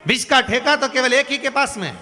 विष का ठेका तो केवल एक ही के पास में है,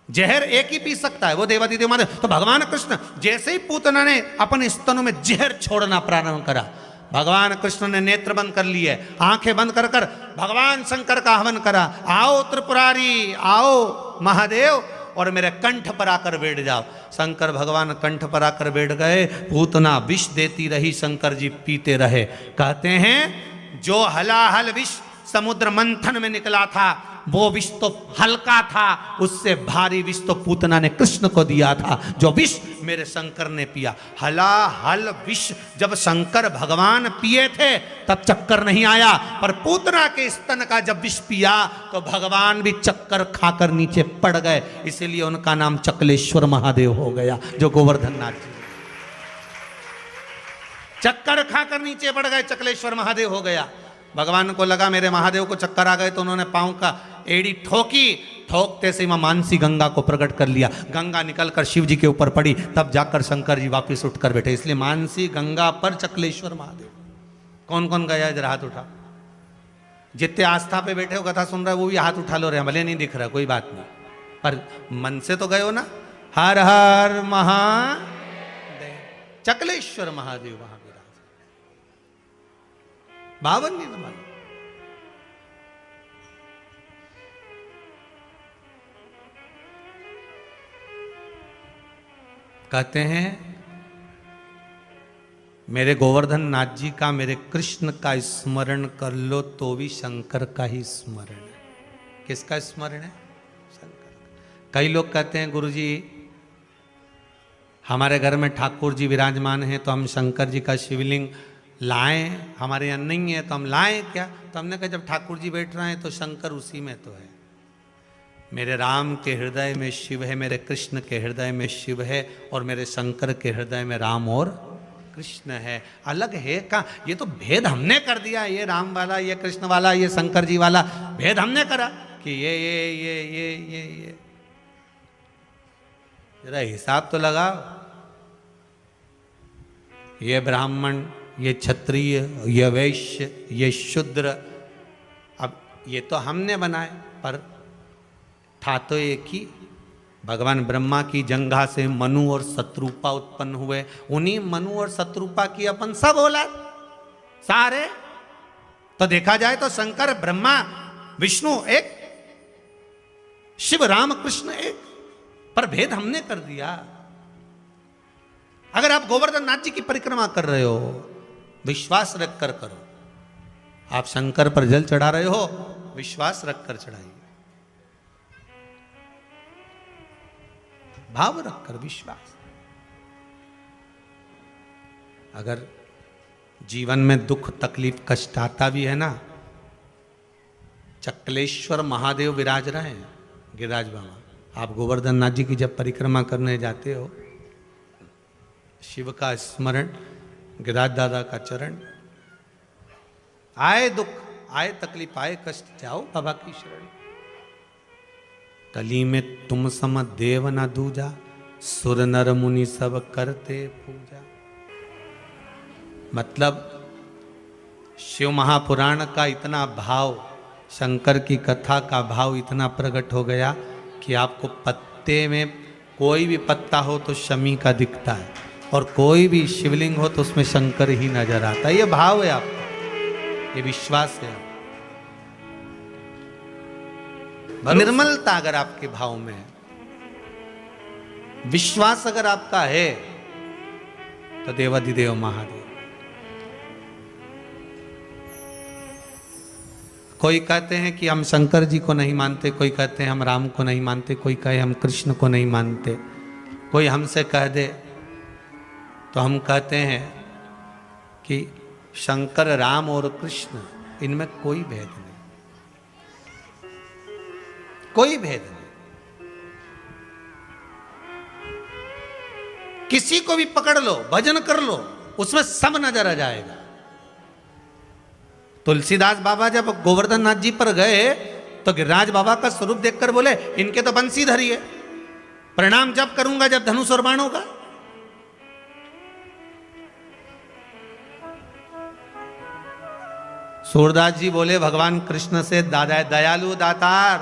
जहर एक ही पी सकता है, वो देवादिदेव महादेव। तो भगवान कृष्ण जैसे ही पूतना ने अपने स्तनों में जहर छोड़ना प्रारंभ करा, भगवान कृष्ण ने नेत्र बंद कर लिए, आंखें बंद कर कर भगवान शंकर का हवन करा, आओ त्रिपुरारी, आओ महादेव और मेरे कंठ पर आकर बैठ जाओ। शंकर भगवान कंठ पर आकर बैठ गए, पूतना विष देती रही, शंकर जी पीते रहे। कहते हैं जो हलाहल विष समुद्र मंथन में निकला था वो विष तो हल्का था, उससे भारी विष तो पूतना ने कृष्ण को दिया था, जो विष मेरे शंकर ने पिया। हलाहल विष जब शंकर भगवान पिए थे तब चक्कर नहीं आया, पर पूतना के स्तन का जब विष पिया तो भगवान भी चक्कर खाकर नीचे पड़ गए, इसीलिए उनका नाम चकलेश्वर महादेव हो गया, जो गोवर्धन नाथ जी चक्कर खाकर नीचे पड़ गए, चकलेश्वर महादेव हो गया। भगवान को लगा मेरे महादेव को चक्कर आ गए, तो उन्होंने पांव का एड़ी ठोकी, ठोकते से मां मानसी गंगा को प्रकट कर लिया। गंगा निकलकर शिव जी के ऊपर पड़ी, तब जाकर शंकर जी वापस उठकर बैठे। इसलिए मानसी गंगा पर चकलेश्वर महादेव। कौन कौन गया इधर हाथ उठा? जितने आस्था पे बैठे हो कथा सुन रहे हो वो भी हाथ उठा लो रहे, भले नहीं दिख रहा कोई बात नहीं, पर मन से तो गए हो ना। हर हर महादेव, चकलेश्वर महादेव वहां विराज, 52 निर्मल। कहते हैं मेरे गोवर्धन नाथ जी का, मेरे कृष्ण का स्मरण कर लो तो भी शंकर का ही स्मरण है। किसका स्मरण है? शंकर का। कई लोग कहते हैं गुरुजी हमारे घर में ठाकुर जी विराजमान हैं तो हम शंकर जी का शिवलिंग लाएं, हमारे यहाँ नहीं है तो हम लाएं क्या? तो हमने कहा जब ठाकुर जी बैठ रहे हैं तो शंकर उसी में तो है। मेरे राम के हृदय में शिव है, मेरे कृष्ण के हृदय में शिव है, और मेरे शंकर के हृदय में राम और कृष्ण है। अलग है कहाँ? ये तो भेद हमने कर दिया, ये राम वाला, ये कृष्ण वाला, ये शंकर जी वाला भेद हमने करा कि ये जरा हिसाब तो लगाओ। ये ब्राह्मण, ये क्षत्रिय, ये वैश्य, ये शूद्र, अब ये तो हमने बनाए, पर था तो एक ही। भगवान ब्रह्मा की जंघा से मनु और शत्रुपा उत्पन्न हुए, उन्हीं मनु और शत्रुपा की अपन सब औलाद सारे। तो देखा जाए तो शंकर ब्रह्मा विष्णु एक, शिव राम कृष्ण एक, पर भेद हमने कर दिया। अगर आप गोवर्धन नाथ जी की परिक्रमा कर रहे हो, विश्वास रखकर करो। आप शंकर पर जल चढ़ा रहे हो, विश्वास रखकर चढ़ाइए, भाव रखकर, विश्वास। अगर जीवन में दुख तकलीफ कष्ट आता भी है ना, चकलेश्वर महादेव विराज रहे हैं, गिरिराज बाबा। आप गोवर्धन नाथ जी की जब परिक्रमा करने जाते हो, शिव का स्मरण, गिरिराज दादा का चरण, आए दुख, आए तकलीफ, आए कष्ट, जाओ बाबा की शरण। कली में तुम सम देव न दूजा, सुर नर मुनि सब करते पूजा। मतलब शिव महापुराण का इतना भाव, शंकर की कथा का भाव इतना प्रकट हो गया कि आपको पत्ते में कोई भी पत्ता हो तो शमी का दिखता है, और कोई भी शिवलिंग हो तो उसमें शंकर ही नजर आता है। ये भाव है आपका, ये विश्वास है। निर्मलता अगर आपके भाव में है, विश्वास अगर आपका है, तो देवाधिदेव महादेव। कोई कहते हैं कि हम शंकर जी को नहीं मानते, कोई कहते हैं हम राम को नहीं मानते, कोई कहे हम कृष्ण को नहीं मानते। कोई हमसे कह दे तो हम कहते हैं कि शंकर, राम और कृष्ण, इनमें कोई भेद नहीं, कोई भेद नहीं। किसी को भी पकड़ लो, भजन कर लो, उसमें सब नजर आ जाएगा। तुलसीदास बाबा जब गोवर्धन नाथ जी पर गए तो गिरिराज बाबा का स्वरूप देखकर बोले इनके तो बंसी धरी है, प्रणाम जब करूंगा जब धनुष और बाण होगा। सूरदास जी बोले भगवान कृष्ण से, दादा दयालु दातार,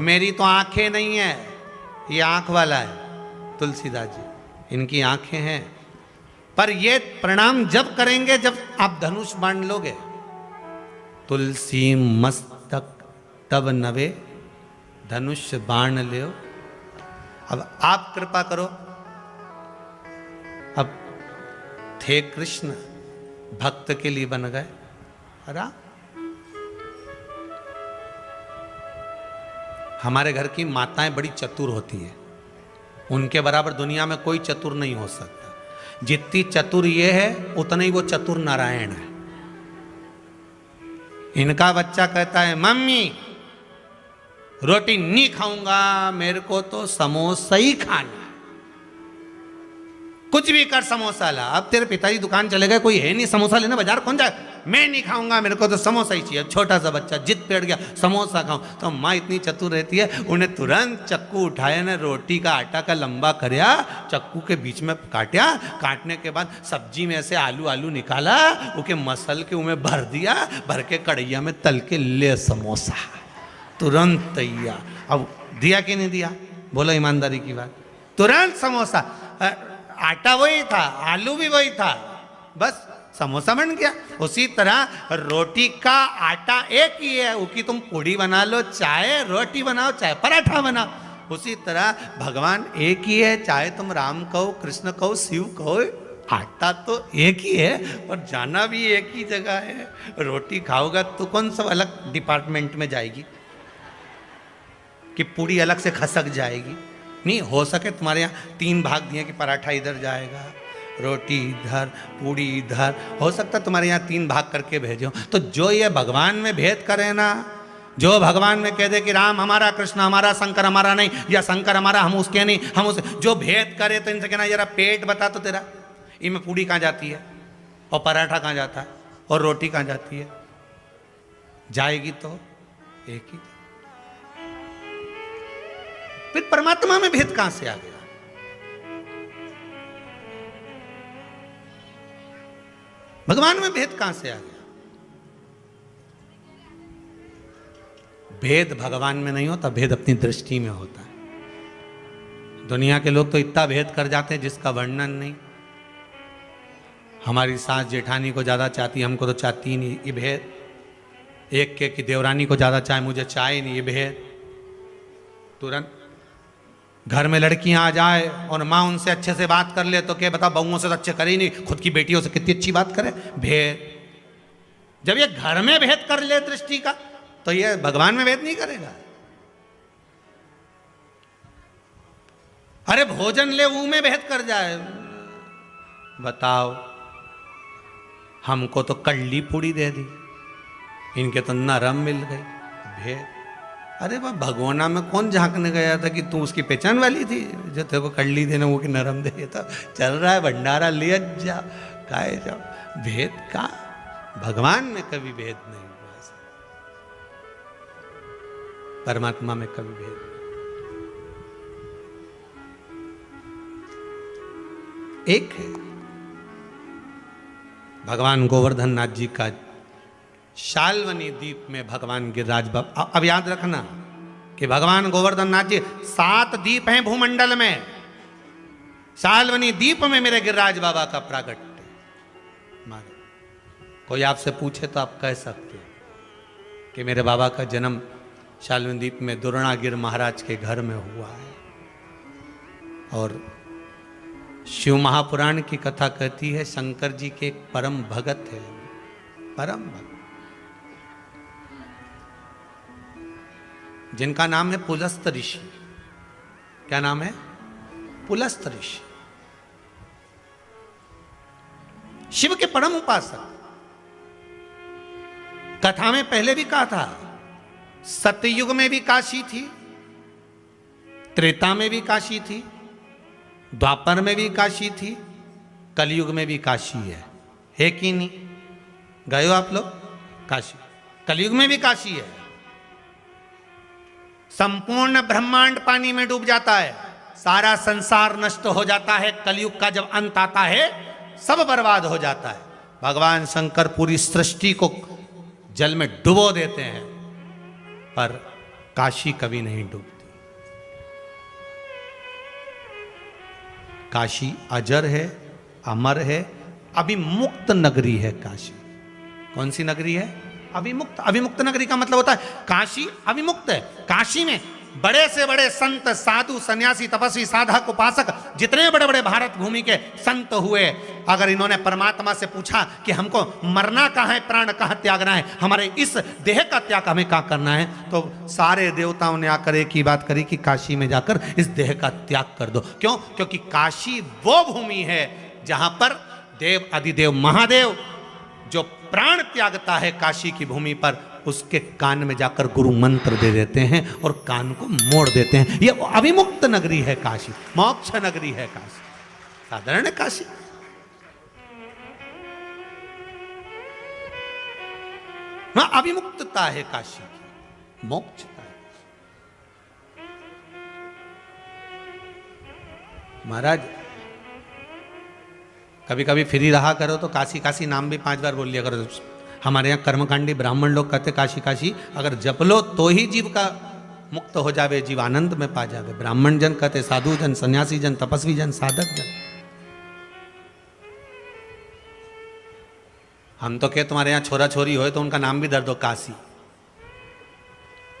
मेरी तो आंखें नहीं है, ये आंख वाला है तुलसीदास जी, इनकी आंखें हैं, पर ये प्रणाम जब करेंगे जब आप धनुष बाण लोगे। तुलसी मस्तक तब नवे धनुष बाण ले। अब आप कृपा करो, अब थे कृष्ण भक्त के लिए बन गए। अरे हमारे घर की माताएं बड़ी चतुर होती है, उनके बराबर दुनिया में कोई चतुर नहीं हो सकता। जितनी चतुर ये है उतना ही वो चतुर नारायण है। इनका बच्चा कहता है मम्मी रोटी नहीं खाऊंगा, मेरे को तो समोसा ही खाना है, कुछ भी कर समोसा ला। अब तेरे पिताजी दुकान चले गए, कोई है नहीं समोसा लेने, बाजार कौन जाए, मैं नहीं खाऊंगा, मेरे को तो समोसा ही चाहिए। छोटा सा बच्चा जिद पेड़ गया समोसा खाऊं, तो माँ इतनी चतुर रहती है, उन्हें तुरंत चक्कू उठाया ना, रोटी का आटा का लंबा करया, चक्कू के बीच में काटा, काटने के बाद सब्जी में ऐसे आलू आलू निकाला, उके मसल के उन्हें भर दिया, भर के कढ़ैया में तल के ले समोसा, तुरंत तैयार। अब दिया कि नहीं दिया, बोलो ईमानदारी की बात, तुरंत समोसा। आटा वही था, आलू भी वही था, बस समोसा बन गया। उसी तरह रोटी का आटा एक ही है, उसकी तुम पूड़ी बना लो, चाहे रोटी बनाओ, चाहे पराठा बनाओ। उसी तरह भगवान एक ही है, चाहे तुम राम कहो, कृष्ण कहो, शिव कहो, आटा तो एक ही है और जाना भी एक ही जगह है। रोटी खाओगा तो कौन सा अलग डिपार्टमेंट में जाएगी कि पूड़ी अलग से खसक जाएगी? नहीं हो सके तुम्हारे यहाँ 3 भाग दिए कि पराठा इधर जाएगा, रोटी इधर, पूड़ी इधर, हो सकता तुम्हारे यहाँ 3 भाग करके भेजो। तो जो ये भगवान में भेद करे ना, जो भगवान में कह दे कि राम हमारा, कृष्ण हमारा, शंकर हमारा नहीं, या शंकर हमारा हम उसके नहीं, हम उस, जो भेद करे तो इनसे कहना जरा पेट बता तो तेरा, इनमें पूड़ी कहाँ जाती है और पराठा कहाँ जाता है और रोटी कहाँ जाती है? जाएगी तो एक ही। फिर परमात्मा में भेद कहां से आ गया? भगवान में भेद कहां से आ गया? भेद भगवान में नहीं होता, भेद अपनी दृष्टि में होता है। दुनिया के लोग तो इतना भेद कर जाते हैं जिसका वर्णन नहीं। हमारी सास जेठानी को ज्यादा चाहती, हमको तो चाहती ही नहीं, ये भेद। एक के कि देवरानी को ज्यादा चाहे, मुझे चाहे नहीं, ये भेद। तुरंत घर में लड़कियां आ जाए और माँ उनसे अच्छे से बात कर ले तो क्या बता, बहुओं से तो अच्छे करे ही नहीं, खुद की बेटियों से कितनी अच्छी बात करे, भेद। जब ये घर में भेद कर ले दृष्टि का, तो ये भगवान में भेद नहीं करेगा। अरे भोजन ले मुंह में भेद कर जाए, बताओ, हमको तो कल्ली पूड़ी दे दी, इनके तो नरम मिल गई, भेद। अरे वह भगोना में कौन झांकने गया था कि तू उसकी पहचान वाली थी जो तेरे को कल्ली देने वो कि नरम दे देता? चल रहा है भंडारा, ले जा, खाए जाओ। भेद का भगवान में कभी भेद नहीं हुआ, परमात्मा में कभी भेद एक है। भगवान गोवर्धन नाथ जी का शाल्वनी द्वीप में भगवान गिरिराज बाबा, अब याद रखना कि भगवान गोवर्धन नाथ जी 7 द्वीप हैं भूमंडल में, शाल्वनी द्वीप में मेरे गिरिराज बाबा का प्रागट्य। कोई आपसे पूछे तो आप कह सकते हो कि मेरे बाबा का जन्म शाल्वनी द्वीप में दुर्णागिर महाराज के घर में हुआ है। और शिव महापुराण की कथा कहती है शंकर जी के एक परम भगत है, परम भगत, जिनका नाम है पुलस्त ऋषि। क्या नाम है? पुलस्त ऋषि, शिव के परम उपासक। कथा में पहले भी कहा था, सतयुग में भी काशी थी, त्रेता में भी काशी थी, द्वापर में भी काशी थी, कलयुग में भी काशी है कि नहीं? गए हो आप लोग काशी? कलयुग में भी काशी है। संपूर्ण ब्रह्मांड पानी में डूब जाता है, सारा संसार नष्ट हो जाता है, कलयुग का जब अंत आता है सब बर्बाद हो जाता है। भगवान शंकर पूरी सृष्टि को जल में डुबो देते हैं, पर काशी कभी नहीं डूबती। काशी अजर है, अमर है, अभिमुक्त नगरी है काशी। कौन सी नगरी है? अभिमुक्त। अभिमुक्त नगरी का मतलब होता है काशी अभिमुक्त है। काशी में बड़े से बड़े संत, साधु, सन्यासी, तपस्वी, साधक, उपासक, जितने बड़े बड़े भारत भूमि के संत हुए, अगर इन्होंने परमात्मा से पूछा कि हमको मरना कहाँ है, प्राण कहाँ त्यागना है, हमारे इस देह का त्याग हमें कहाँ करना है, तो सारे देवताओं ने आकर एक ही बात करी कि काशी में जाकर इस देह का त्याग कर दो। क्यों? क्योंकि काशी वो भूमि है जहां पर देव अधिदेव महादेव जो प्राण त्यागता है काशी की भूमि पर, उसके कान में जाकर गुरु मंत्र दे देते हैं और कान को मोड़ देते हैं। ये अभिमुक्त नगरी है काशी, मोक्ष नगरी है काशी। साधारण है काशी? हाँ, अभिमुक्तता है काशी की, मोक्षता है। महाराज कभी कभी फ्री रहा करो तो काशी काशी नाम भी 5 बार बोल लिया करो। हमारे यहाँ कर्मकांडी ब्राह्मण लोग कहते काशी काशी, अगर जप लो तो ही जीव का मुक्त हो जावे, जीव आनंद में पा जावे। ब्राह्मण जन कहते साधु जन, सन्यासी जन, तपस्वी जन, साधक जन। हम तो कहे तुम्हारे यहाँ छोरा छोरी हो तो उनका नाम भी धर दो काशी।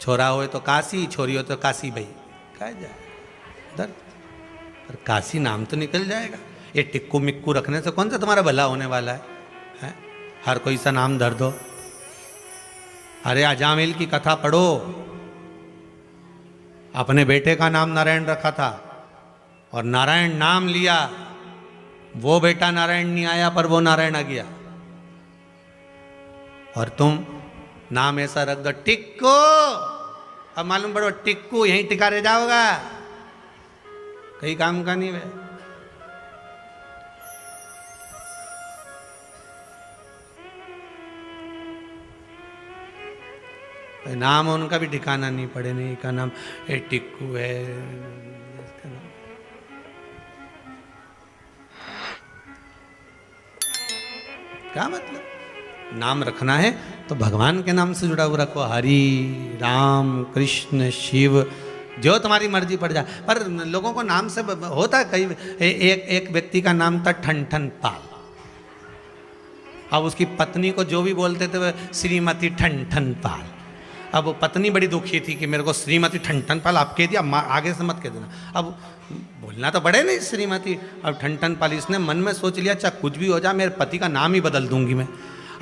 छोरा हो तो काशी, छोरी हो तो काशी भाई, कह जाए धर, पर काशी नाम तो निकल जाएगा। ये टिक्कू मिक्कू रखने से कौन सा तुम्हारा भला होने वाला है? हर कोई सा नाम धर दो। अरे अजामिल की कथा पढ़ो, अपने बेटे का नाम नारायण रखा था और नारायण नाम लिया, वो बेटा नारायण नहीं आया पर वो नारायण आ गया। और तुम नाम ऐसा रख दो टिक्कू, अब मालूम पड़ो टिक्कू यहीं टिका रह जाओगा, कहीं काम का नहीं है। नाम उनका भी ठिकाना नहीं पड़े, नहीं का नाम ए टिक्कू है, इसका नाम क्या मतलब? नाम रखना है तो भगवान के नाम से जुड़ा हुआ रखो, हरि राम कृष्ण शिव, जो तुम्हारी मर्जी पड़ जाए। पर लोगों को नाम से होता है कई, एक व्यक्ति का नाम था ठन पाल। अब उसकी पत्नी को जो भी बोलते थे वह श्रीमती ठन पाल। अब वो पत्नी बड़ी दुखी थी कि मेरे को श्रीमती ठन पाल आप कह दिया, आगे से मत कह देना। अब बोलना तो बड़े नहीं श्रीमती, अब ठन पाल। इसने मन में सोच लिया चाहे कुछ भी हो जाए मेरे पति का नाम ही बदल दूंगी मैं।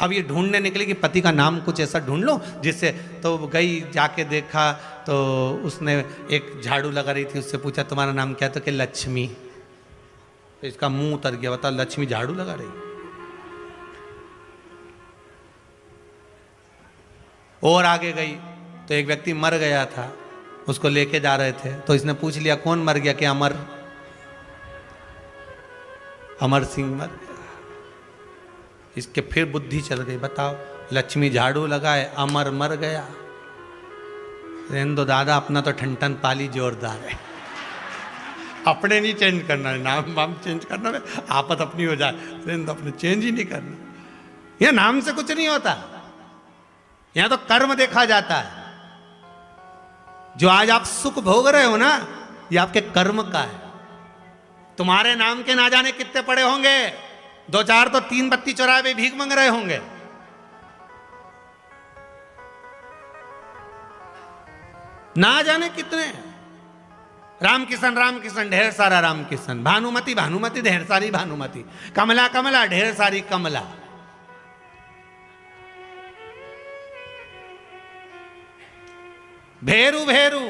अब ये ढूंढने निकली कि पति का नाम कुछ ऐसा ढूंढ लो जिससे, तो गई जाके देखा तो उसने एक झाड़ू लगा रही थी, उससे पूछा तुम्हारा नाम क्या? तो कि लक्ष्मी। तो इसका मुंह उतर गया, बता लक्ष्मी झाड़ू लगा रही। और आगे गई तो एक व्यक्ति मर गया था, उसको लेके जा रहे थे, तो इसने पूछ लिया कौन मर गया? कि अमर, अमर सिंह मर गया। इसके फिर बुद्धि चल गई, बताओ लक्ष्मी झाड़ू लगाए, अमर मर गया। रेंदो दादा, अपना तो ठन पाली जोरदार है, अपने नहीं चेंज करना है, नाम वाम चेंज करना है, आपत अपनी हो जाए, रेंदो अपने चेंज ही नहीं करना। यह नाम से कुछ नहीं होता, यहां तो कर्म देखा जाता है। जो आज आप सुख भोग रहे हो ना, ये आपके कर्म का है। तुम्हारे नाम के ना जाने कितने पड़े होंगे, 2-4 तो 3 बत्ती चौराहे पे भीख मांग रहे होंगे। ना जाने कितने। राम किशन ढेर सारा राम किशन, भानुमति भानुमति ढेर सारी भानुमति, कमला कमला ढेर सारी कमला। भेरू भेरू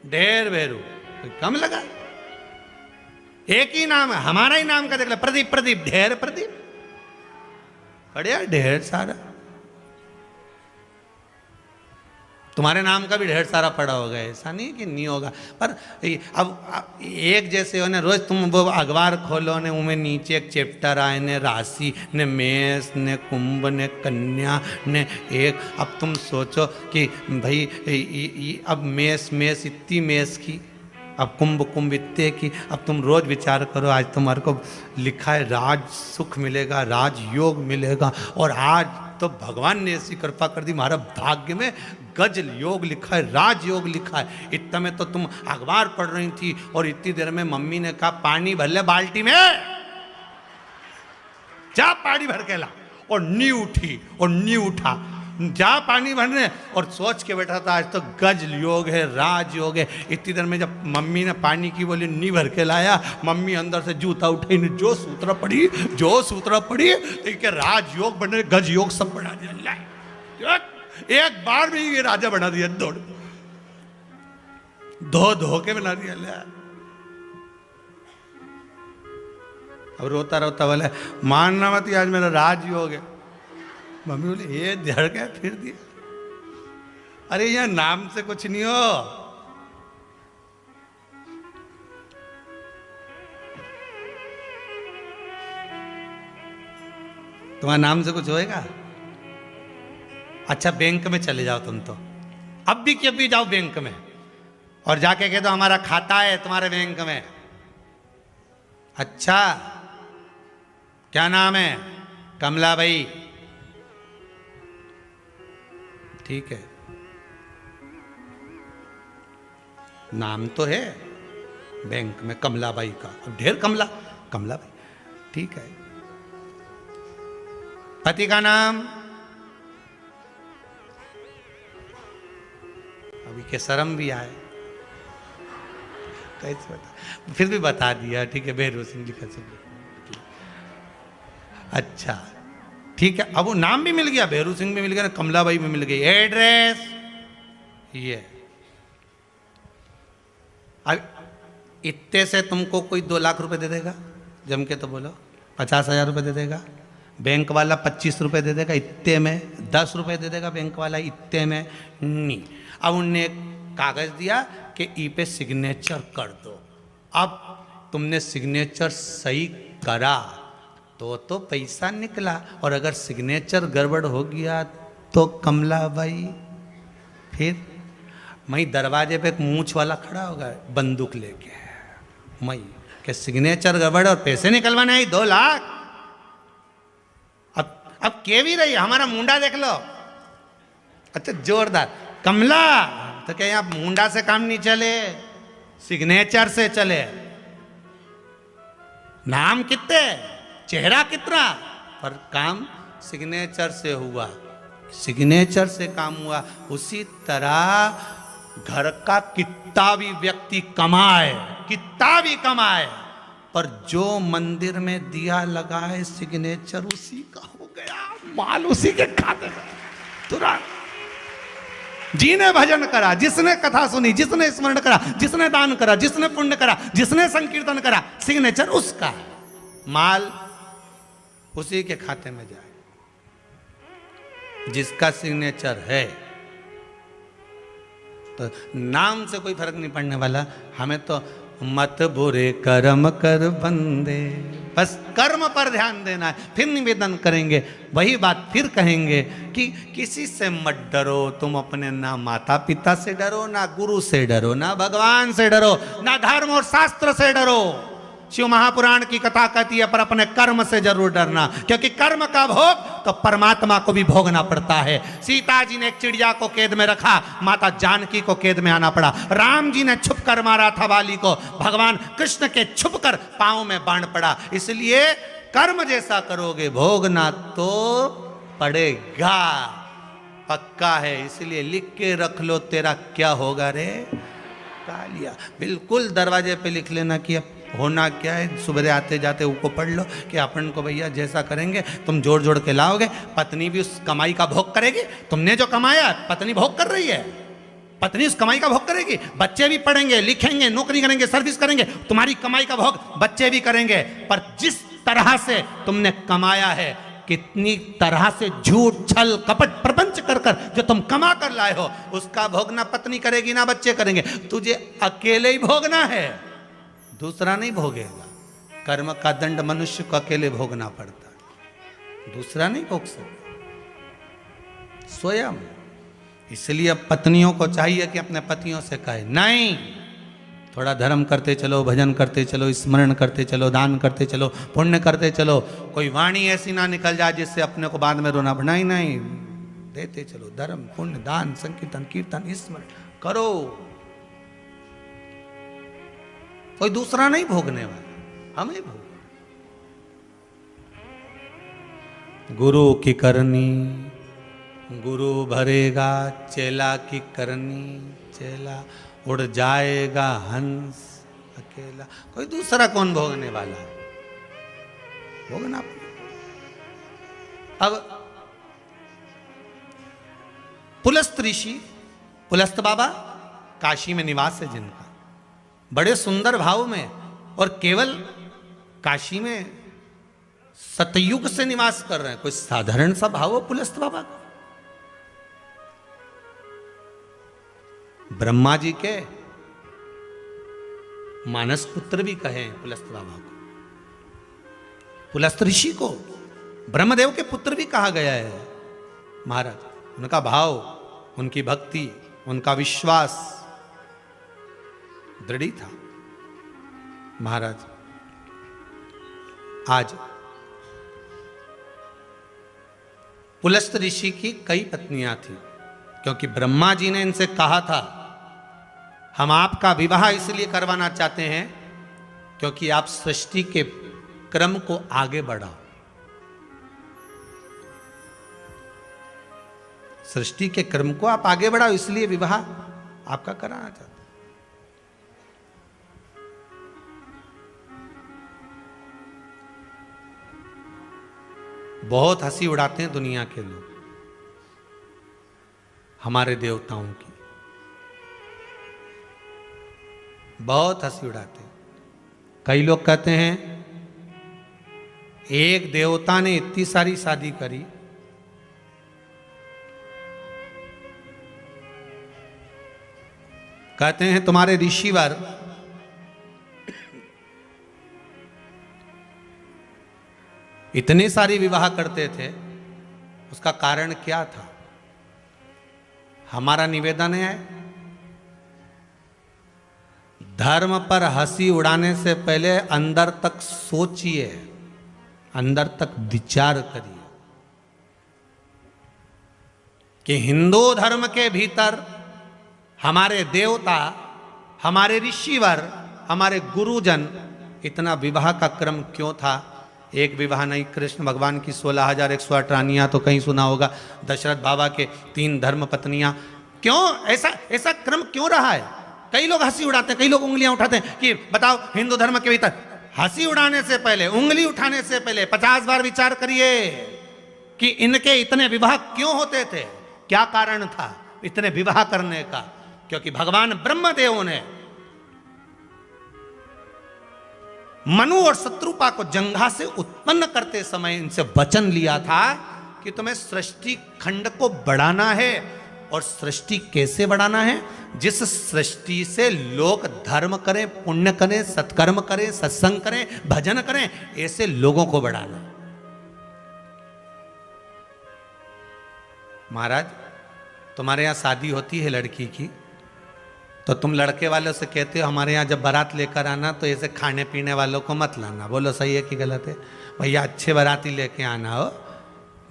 ढेर भेरू, कम लगा। एक ही नाम है, हमारा ही नाम का देख लो, प्रदीप प्रदीप ढेर प्रदीप, बढ़िया ढेर सारा। तुम्हारे नाम का भी ढेर सारा पड़ा होगा, ऐसा नहीं कि नहीं होगा। पर अब एक जैसे हो ना, रोज तुम वो अखबार खोलो ने, उनमें नीचे एक चैप्टर आए ने राशि ने मेष ने कुंभ ने कन्या ने एक। अब तुम सोचो कि भाई अब मेष इतनी मेष की, अब कुंभ इतने की। अब तुम रोज विचार करो, आज तुम्हारे को लिखा है राज सुख मिलेगा, राज योग मिलेगा, और आज तो भगवान ने ऐसी कृपा कर दी, हमारा भाग्य में गज योग लिखा है, राज योग लिखा है। इतना में तो तुम अखबार पढ़ रही थी और इतनी देर में मम्मी ने कहा पानी भर ले बाल्टी में, जा पानी भर के ला। और नी उठी और नी उठा, जा पानी भरने, और सोच के बैठा था आज तो गज योग है, राज योग है। इतनी देर में जब मम्मी ने पानी की बोली नी भर के लाया, मम्मी अंदर से जूता उठे, जो सूत्रा पड़ी, जो सूत्रा पड़ी, तो राज योग बने, गज योग सब बना दिया। एक बार में ये राजा बना दिया, दौड़ धो के बना दिया। अब रोता रोता बोले मानना मत, आज मेरा राज योग है। मम्मी बोली ये झड़ गया फिर दिया। अरे यहाँ नाम से कुछ नहीं हो, तुम्हारा नाम से कुछ होएगा? अच्छा बैंक में चले जाओ तुम तो, अब भी कभी जाओ बैंक में और जाके कह दो हमारा खाता है तुम्हारे बैंक में। अच्छा क्या नाम है? कमला भाई। ठीक है, नाम तो है बैंक में कमलाबाई का, अब ढेर कमलाबाई। ठीक है, पति का नाम? अभी के शर्म भी आए, कैसे बता, फिर भी बता दिया। ठीक है, बेहरू सिंह लिखा सब। अच्छा ठीक है, अब वो नाम भी मिल गया, बेहरू सिंह भी मिल गया, कमलाबाई भी मिल गई। एड्रेस ये। अब इतने से तुमको कोई 2 लाख रुपए दे देगा? जम के तो बोलो 50,000 रुपए दे देगा? बैंक वाला 25 रुपए दे देगा इतने में? 10 रुपए दे देगा बैंक वाला इतने में? नहीं। अब उनने कागज दिया कि ई पे सिग्नेचर कर दो। अब तुमने सिग्नेचर सही करा तो पैसा निकला, और अगर सिग्नेचर गड़बड़ हो गया तो कमलाबाई फिर मई दरवाजे पे एक मूंछ वाला खड़ा होगा बंदूक लेके, मई के सिग्नेचर गड़बड़ और पैसे निकलवाने आई 2 लाख। अब के भी रही, हमारा मुंडा देख लो। अच्छा जोरदार, कमला तो क्या यहाँ मुंडा से काम नहीं चले, सिग्नेचर से चले। नाम कितने, चेहरा कितना, पर काम सिग्नेचर से हुआ, सिग्नेचर से काम हुआ। उसी तरह घर का कितना भी व्यक्ति कमाए, कितना भी कमाए, पर जो मंदिर में दिया लगाए सिग्नेचर उसी का हो गया, माल उसी के खाते में तुरंत। जिसने भजन करा, जिसने कथा सुनी, जिसने स्मरण करा, जिसने दान करा, जिसने पुण्य करा, जिसने संकीर्तन करा, सिग्नेचर उसका है, माल उसी के खाते में जाए। जिसका सिग्नेचर है तो नाम से कोई फर्क नहीं पड़ने वाला। हमें तो मत बुरे कर्म कर बंदे, बस कर्म पर ध्यान देना है। फिर निवेदन करेंगे, वही बात फिर कहेंगे कि किसी से मत डरो। तुम अपने ना माता पिता से डरो, ना गुरु से डरो, ना भगवान से डरो, ना धर्म और शास्त्र से डरो। शिव महापुराण की कथा कहती है पर अपने कर्म से जरूर डरना, क्योंकि कर्म का भोग तो परमात्मा को भी भोगना पड़ता है। सीता जी ने एक चिड़िया को कैद में रखा, माता जानकी को कैद में आना पड़ा। राम जी ने छुप कर मारा था वाली को, भगवान कृष्ण के छुप कर पांव में बाण पड़ा। इसलिए कर्म जैसा करोगे भोगना तो पड़ेगा, पक्का है। इसलिए लिख के रख लो, तेरा क्या होगा रे कालिया। बिल्कुल दरवाजे पे लिख लेना कि अब होना क्या है। सुबह आते जाते उसको पढ़ लो कि अपन को भैया जैसा करेंगे तुम जोड़ जोड़ के लाओगे। पत्नी भी उस कमाई का भोग करेगी, तुमने जो कमाया पत्नी भोग कर रही है, पत्नी उस कमाई का भोग करेगी। बच्चे भी पढ़ेंगे, लिखेंगे, नौकरी करेंगे, सर्विस करेंगे, तुम्हारी कमाई का भोग बच्चे भी करेंगे। पर जिस तरह से तुमने कमाया है, कितनी तरह से झूठ छल कपट प्रपंच कर कर जो तुम कमा कर लाए हो, उसका भोग ना पत्नी करेगी ना बच्चे करेंगे, तुझे अकेले ही भोगना है, दूसरा नहीं भोगेगा। कर्म का दंड मनुष्य को अकेले भोगना पड़ता है, दूसरा नहीं भोग सकता, स्वयं। इसलिए अब पत्नियों को चाहिए कि अपने पतियों से कहे नहीं थोड़ा धर्म करते चलो, भजन करते चलो, स्मरण करते चलो, दान करते चलो, पुण्य करते चलो, कोई वाणी ऐसी ना निकल जाए जिससे अपने को बाद में रोना पड़े। नहीं नहीं, देते चलो, धर्म पुण्य दान संकीर्तन कीर्तन स्मरण करो। कोई दूसरा नहीं भोगने वाला, हमें भोग। गुरु की करनी गुरु भरेगा, चेला की करनी चेला उड़ जाएगा हंस अकेला। कोई दूसरा कौन भोगने वाला है, भोगना। अब पुलस्त ऋषि, पुलस्त बाबा काशी में निवास है जिनका, बड़े सुंदर भाव में, और केवल काशी में सतयुग से निवास कर रहे हैं। कोई साधारण सा भाव हो पुलस्त बाबा का। ब्रह्मा जी के मानस पुत्र भी कहे पुलस्त बाबा को, पुलस्त ऋषि को ब्रह्मदेव के पुत्र भी कहा गया है महाराज। उनका भाव, उनकी भक्ति, उनका विश्वास दृढ़ था महाराज। आज पुलस्त ऋषि की कई पत्नियां थी, क्योंकि ब्रह्मा जी ने इनसे कहा था, हम आपका विवाह इसलिए करवाना चाहते हैं क्योंकि आप सृष्टि के क्रम को आगे बढ़ाओ। सृष्टि के क्रम को आप आगे बढ़ाओ, इसलिए विवाह आपका कराना चाहते हैं। बहुत हंसी उड़ाते हैं दुनिया के लोग हमारे देवताओं की, बहुत हंसी उड़ाते हैं। कई लोग कहते हैं एक देवता ने इतनी सारी शादी करी, कहते हैं तुम्हारे ऋषिवर इतने सारी विवाह करते थे, उसका कारण क्या था? हमारा निवेदन है, धर्म पर हंसी उड़ाने से पहले अंदर तक सोचिए, अंदर तक विचार करिए कि हिंदू धर्म के भीतर हमारे देवता, हमारे ऋषिवर, हमारे गुरुजन इतना विवाह का क्रम क्यों था? एक विवाह नहीं, कृष्ण भगवान की 16,108 रानियां तो कहीं सुना होगा, दशरथ बाबा के 3 धर्म पत्नियां। क्यों ऐसा क्रम क्यों रहा है? कई लोग हंसी उड़ाते हैं, कई लोग उंगलियां उठाते हैं कि बताओ हिंदू धर्म के भीतर। हंसी उड़ाने से पहले, उंगली उठाने से पहले 50 बार विचार करिए कि इनके इतने विवाह क्यों होते थे, क्या कारण था इतने विवाह करने का? क्योंकि भगवान ब्रह्मदेव ने मनु और शत्रुपा को जंघा से उत्पन्न करते समय इनसे वचन लिया था कि तुम्हें सृष्टि खंड को बढ़ाना है। और सृष्टि कैसे बढ़ाना है? जिस सृष्टि से लोग धर्म करें, पुण्य करें, सत्कर्म करें, सत्संग करें, भजन करें, ऐसे लोगों को बढ़ाना। महाराज, तुम्हारे यहां शादी होती है लड़की की, तो तुम लड़के वालों से कहते हो हमारे यहाँ जब बारात लेकर आना तो ऐसे खाने पीने वालों को मत लाना। बोलो सही है कि गलत है? भैया अच्छे बाराती लेके आना हो,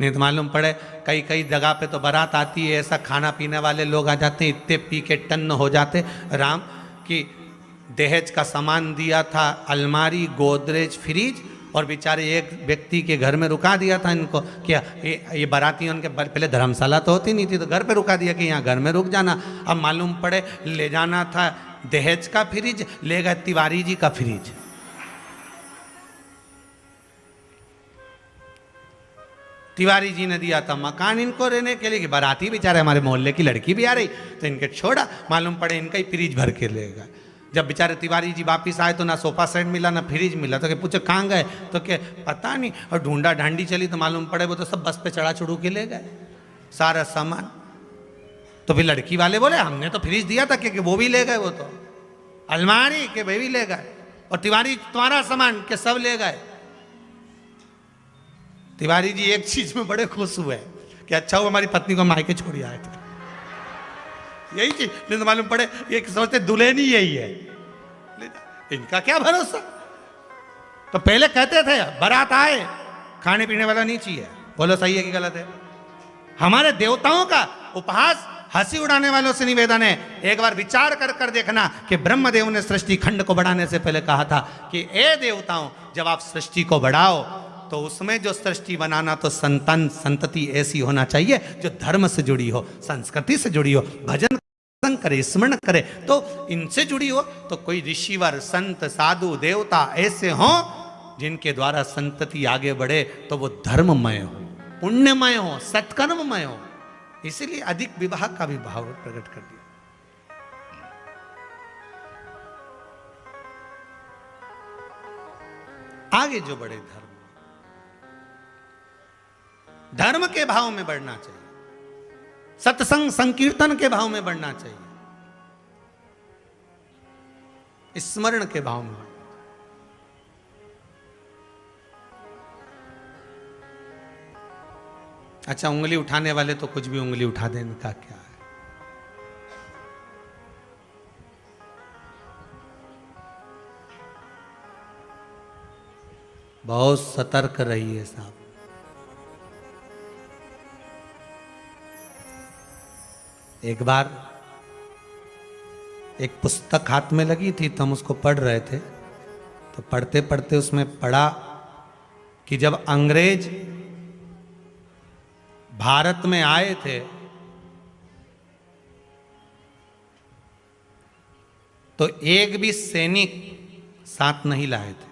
नहीं तो मालूम पड़े कई जगह पे तो बारात आती है, ऐसा खाना पीने वाले लोग आ जाते हैं, इतने पी के टन्न हो जाते राम कि दहेज का सामान दिया था, अलमारी, गोदरेज, फ्रिज, और बेचारे एक व्यक्ति के घर में रुका दिया था इनको कि ये बारातियों के पहले धर्मशाला तो होती नहीं थी, तो घर पे रुका दिया कि यहाँ घर में रुक जाना। अब मालूम पड़े ले जाना था दहेज का फ्रिज, ले गए तिवारी जी का फ्रिज। तिवारी जी ने दिया था मकान इनको रहने के लिए कि बाराती बेचारे हमारे मोहल्ले की लड़की भी आ रही, तो इनके छोड़ा, मालूम पड़े इनका ही फ्रिज भर के ले गए। जब बेचारे तिवारी जी वापिस आए तो ना सोफा सेट मिला ना फ्रिज मिला, तो पूछे कहाँ गए, तो क्या पता नहीं, और ढूंढा ढांडी चली तो मालूम पड़े वो तो सब बस पे चढ़ा चढ़ू के ले गए सारा सामान। तो फिर लड़की वाले बोले हमने तो फ्रिज दिया था कि वो भी ले गए, वो तो अलमारी के वे भी ले गए, और तिवारी तुम्हारा सामान के सब ले गए। तिवारी जी एक चीज में बड़े खुश हुए कि अच्छा वो हमारी पत्नी को मायके छोड़ आए थे, यही चीज। नहीं तो मालूम पड़े ये समझते दुल्हन ही यही है, इनका क्या भरोसा। तो पहले कहते थे बारात आए खाने पीने वाला नहीं चाहिए, बोलो सही है कि गलत है। हमारे देवताओं का उपहास हंसी उड़ाने वालों से निवेदन है, एक बार विचार कर कर देखना कि ब्रह्मदेव ने सृष्टि खंड को बढ़ाने से पहले कहा था कि ए देवताओं, जब आप सृष्टि को बढ़ाओ तो उसमें जो सृष्टि बनाना तो संतान संतति ऐसी होना चाहिए जो धर्म से जुड़ी हो, संस्कृति से जुड़ी हो, भजन करे, स्मरण करे, तो इनसे जुड़ी हो। तो कोई ऋषिवर संत साधु देवता ऐसे हों जिनके द्वारा संतति आगे बढ़े, तो वो धर्ममय हो, पुण्यमय हो, सत्कर्ममय हो। इसीलिए अधिक विवाह का भी भाव प्रकट कर दिया। आगे जो बड़े धर्म के भाव में बढ़ना चाहिए, सत्संग संकीर्तन के भाव में बढ़ना चाहिए, स्मरण के भाव में। अच्छा, उंगली उठाने वाले तो कुछ भी उंगली उठा दें, इनका क्या है। बहुत सतर्क रहिए साहब। एक बार एक पुस्तक हाथ में लगी थी तो हम उसको पढ़ रहे थे, तो पढ़ते पढ़ते उसमें पढ़ा कि जब अंग्रेज भारत में आए थे तो एक भी सैनिक साथ नहीं लाए थे।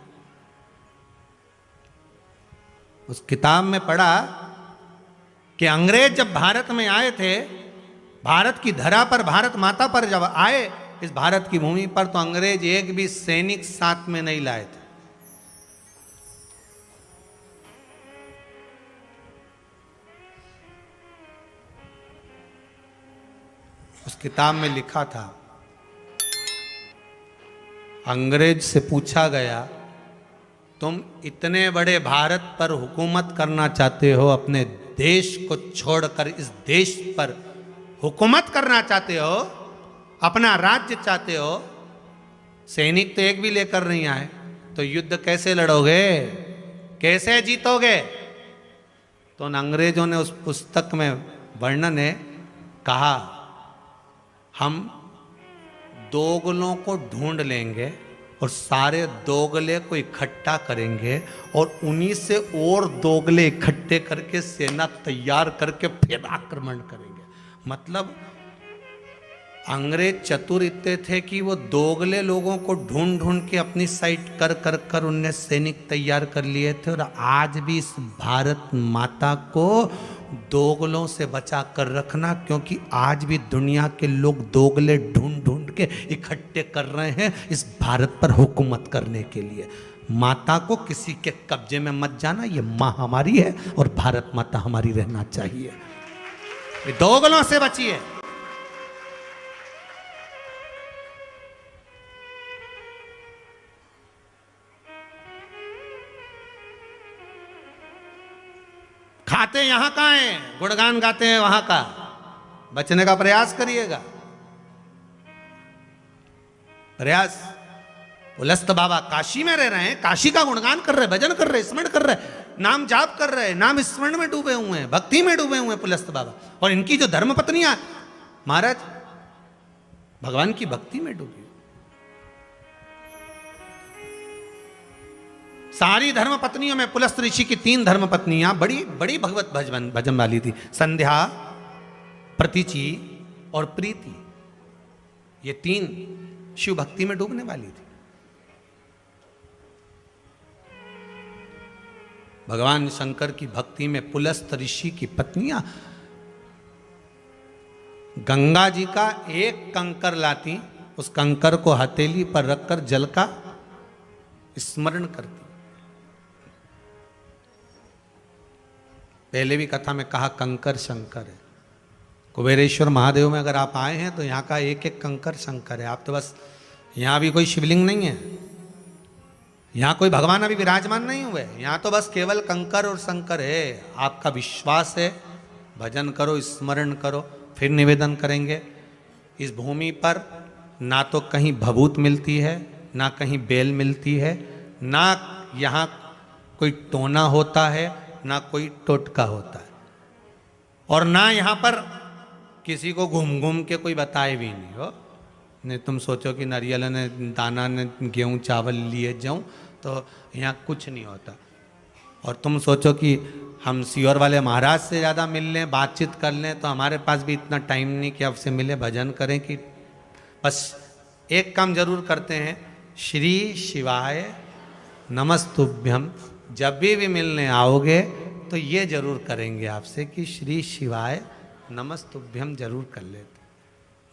उस किताब में पढ़ा कि अंग्रेज जब भारत में आए थे, भारत की धरा पर, भारत माता पर जब आए, इस भारत की भूमि पर, तो अंग्रेज एक भी सैनिक साथ में नहीं लाए थे। उस किताब में लिखा था, अंग्रेज से पूछा गया, तुम इतने बड़े भारत पर हुकूमत करना चाहते हो, अपने देश को छोड़कर इस देश पर हुकूमत करना चाहते हो, अपना राज्य चाहते हो, सैनिक तो एक भी लेकर नहीं आए, तो युद्ध कैसे लड़ोगे, कैसे जीतोगे। तो उन अंग्रेजों ने उस पुस्तक में वर्णन है, कहा हम दोगलों को ढूंढ लेंगे और सारे दोगले को इकट्ठा करेंगे और उन्हीं से और दोगले इकट्ठे करके सेना तैयार करके फिर आक्रमण करेंगे। मतलब अंग्रेज चतुर इतने थे कि वो दोगले लोगों को ढूंढ ढूंढ के अपनी साइड कर कर कर उनने सैनिक तैयार कर लिए थे। और आज भी इस भारत माता को दोगलों से बचा कर रखना, क्योंकि आज भी दुनिया के लोग दोगले ढूंढ ढूंढ के इकट्ठे कर रहे हैं इस भारत पर हुकूमत करने के लिए। माता को किसी के कब्जे में मत जाना, ये माँ हमारी है और भारत माता हमारी रहना चाहिए। दोगलों से बचिए। खाते यहां का है, गुणगान गाते हैं वहां का, बचने का प्रयास करिएगा। प्रयास। पुलस्त बाबा काशी में रह रहे हैं, काशी का गुणगान कर रहे, भजन कर रहे, स्मरण कर रहे, नाम जाप कर रहे, नाम स्मरण में डूबे हुए हैं, भक्ति में डूबे हुए हैं पुलस्त बाबा। और इनकी जो धर्म पत्नियां महाराज भगवान की भक्ति में डूबी। सारी धर्म पत्नियों में पुलस्त ऋषि की 3 धर्म पत्नियां बड़ी बड़ी भगवत भजन वाली थी, संध्या, प्रतीचि और प्रीति। ये 3 शिव भक्ति में डूबने वाली थी। भगवान शंकर की भक्ति में पुलस्त ऋषि की पत्नियां गंगा जी का एक कंकर लाती, उस कंकर को हथेली पर रखकर जल का स्मरण करती। पहले भी कथा में कहा कंकर शंकर है। कुबेरेश्वर महादेव में अगर आप आए हैं तो यहाँ का एक एक कंकर शंकर है। आप तो बस, यहाँ भी कोई शिवलिंग नहीं है, यहाँ कोई भगवान अभी विराजमान नहीं हुए, यहाँ तो बस केवल कंकर और शंकर है। आपका विश्वास है, भजन करो, स्मरण करो। फिर निवेदन करेंगे, इस भूमि पर ना तो कहीं भभूत मिलती है, ना कहीं बेल मिलती है, ना यहाँ कोई टोना होता है, ना कोई टोटका होता है, और ना यहाँ पर किसी को घूम घूम के कोई बताए भी नहीं हो। नहीं तुम सोचो कि नारियल ने दाना ने गेहूँ चावल लिए जाऊँ, तो यहाँ कुछ नहीं होता। और तुम सोचो कि हम सीहोर वाले महाराज से ज़्यादा मिल लें, बातचीत कर लें, तो हमारे पास भी इतना टाइम नहीं कि आपसे मिले भजन करें। कि बस एक काम जरूर करते हैं, श्री शिवाय नमस्तुभ्यम। जब भी मिलने आओगे तो ये जरूर करेंगे आपसे कि श्री शिवाय नमस्तुभ्यम जरूर कर लेते,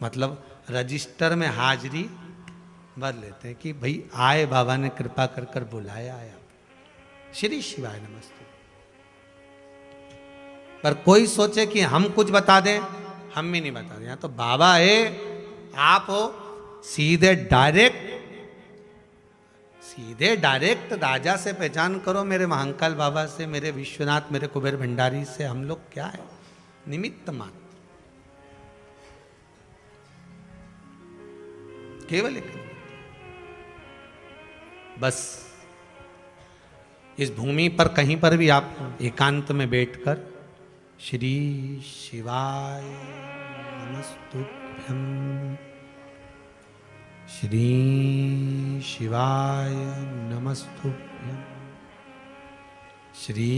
मतलब रजिस्टर में हाजिरी भर लेते हैं कि भाई आए, बाबा ने कृपा कर कर बुलाया है आप, श्री शिवाय नमस्ते। पर कोई सोचे कि हम कुछ बता दें, हम भी नहीं बता दें। तो बाबा है, आप हो, सीधे डायरेक्ट राजा से पहचान करो, मेरे महाकाल बाबा से, मेरे विश्वनाथ, मेरे कुबेर भंडारी से। हम लोग क्या है, निमित्त मात्र, केवल एक। बस इस भूमि पर कहीं पर भी आप एकांत में बैठकर श्री शिवाय नमस्तुभ्यम, श्री शिवाय नमस्तुभ्यम, श्री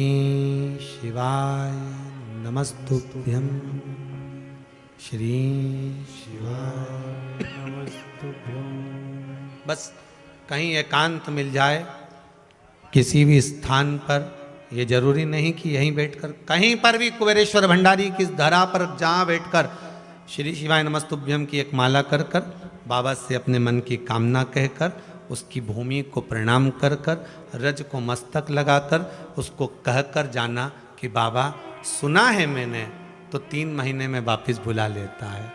शिवाय नमस्तुभ्यम, श्री शिवाय नमस्तुभ्यम। बस कहीं एकांत मिल जाए किसी भी स्थान पर, ये जरूरी नहीं कि यहीं बैठकर, कहीं पर भी कुबेरेश्वर भंडारी की धरा पर जहाँ बैठकर श्री शिवाय नमस्तुभ्यम की एक माला कर कर, बाबा से अपने मन की कामना कहकर, उसकी भूमि को प्रणाम कर कर, रज को मस्तक लगाकर उसको कहकर जाना कि बाबा सुना है मैंने, तो 3 महीने में वापस बुला लेता है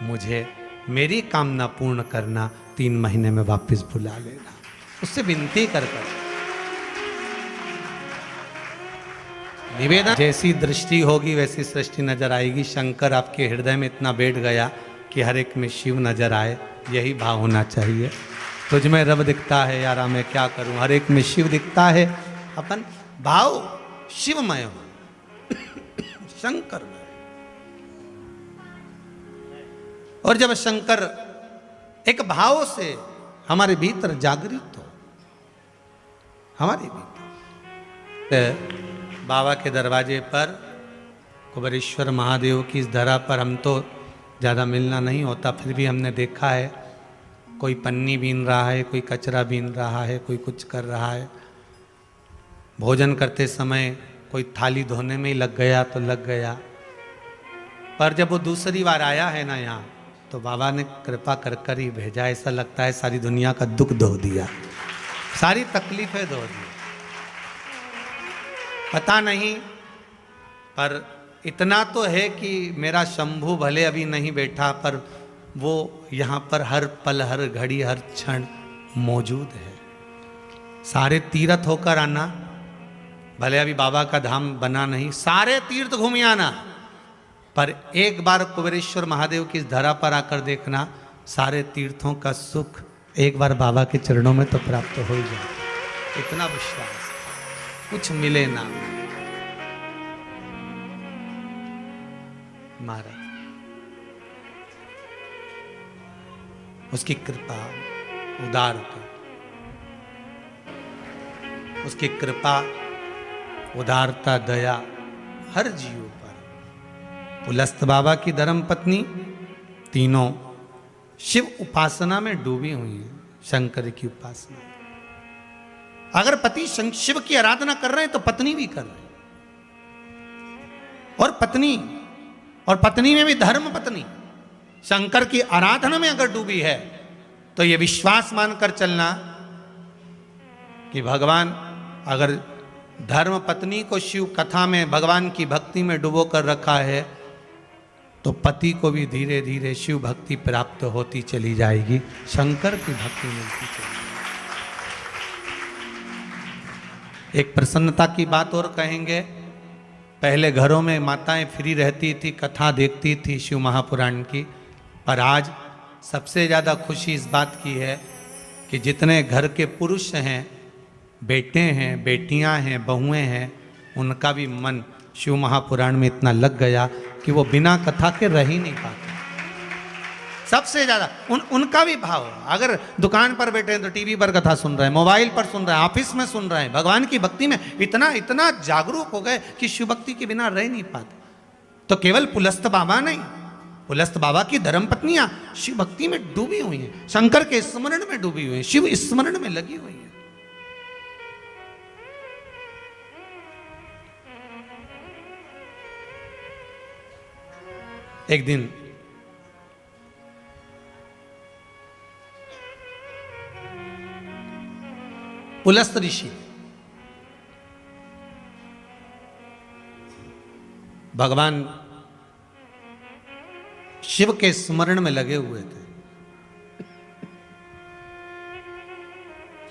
मुझे, मेरी कामना पूर्ण करना, 3 महीने में वापस बुला लेना। उससे विनती कर कर निवेदन, जैसी दृष्टि होगी वैसी सृष्टि नजर आएगी। शंकर आपके हृदय में इतना बैठ गया कि हर एक में शिव नजर आए, यही भाव होना चाहिए। तुझ में रब दिखता है यारा, मैं क्या करूं, हर एक में शिव दिखता है। अपन भाव शिवमय हो, शंकर में। और जब शंकर एक भाव से हमारे भीतर जागृत हो, हमारे भीतर, बाबा के दरवाजे पर, कुबेरेश्वर महादेव की इस धरा पर हम तो ज़्यादा मिलना नहीं होता, फिर भी हमने देखा है कोई पन्नी बीन रहा है, कोई कचरा बीन रहा है, कोई कुछ कर रहा है। भोजन करते समय कोई थाली धोने में ही लग गया तो लग गया। पर जब वो दूसरी बार आया है ना यहाँ, तो बाबा ने कृपा कर कर ही भेजा। ऐसा लगता है सारी दुनिया का दुख धो दिया, सारी तकलीफें धो दी। पता नहीं, पर इतना तो है कि मेरा शंभू भले अभी नहीं बैठा, पर वो यहाँ पर हर पल, हर घड़ी, हर क्षण मौजूद है। सारे तीर्थ होकर आना, भले अभी बाबा का धाम बना नहीं, सारे तीर्थ घूम आना, पर एक बार कुबेरेश्वर महादेव की इस धरा पर आकर देखना, सारे तीर्थों का सुख एक बार बाबा के चरणों में तो प्राप्त हो ही जाए। इतना विश्वास, कुछ मिले ना महाराज, उसकी कृपा, उदारता, उसकी कृपा, उदारता, दया हर जीव पर। पुलस्त बाबा की धर्म पत्नी तीनों शिव उपासना में डूबी हुई हैं, शंकर की उपासना। अगर पति शिव की आराधना कर रहे हैं तो पत्नी भी कर रहे हैं, और पत्नी में भी धर्म पत्नी शंकर की आराधना में अगर डूबी है, तो ये विश्वास मानकर चलना कि भगवान अगर धर्म पत्नी को शिव कथा में, भगवान की भक्ति में डुबो कर रखा है, तो पति को भी धीरे धीरे शिव भक्ति प्राप्त होती चली जाएगी, शंकर की भक्ति मिलती चली जाएगी। एक प्रसन्नता की बात और कहेंगे, पहले घरों में माताएं फ्री रहती थी, कथा देखती थी शिव महापुराण की, पर आज सबसे ज़्यादा खुशी इस बात की है कि जितने घर के पुरुष हैं, बेटे हैं, बेटियां हैं, बहुएं हैं, उनका भी मन शिव महापुराण में इतना लग गया कि वो बिना कथा के रह ही नहीं पाते। सबसे ज़्यादा उनका भी भाव, अगर दुकान पर बैठे हैं तो टीवी पर कथा सुन रहे हैं, मोबाइल पर सुन रहे हैं, ऑफिस में सुन रहे हैं, भगवान की भक्ति में इतना इतना जागरूक हो गए कि शिव भक्ति के बिना रह नहीं पाते। तो केवल पुलस्त बाबा नहीं, पुलस्त बाबा की धर्मपत्नियां शिव भक्ति में डूबी हुई हैं, शंकर के स्मरण में डूबी हुई हैं, शिव स्मरण में लगी हुई हैं। एक दिन पुलस्त ऋषि भगवान शिव के स्मरण में लगे हुए थे,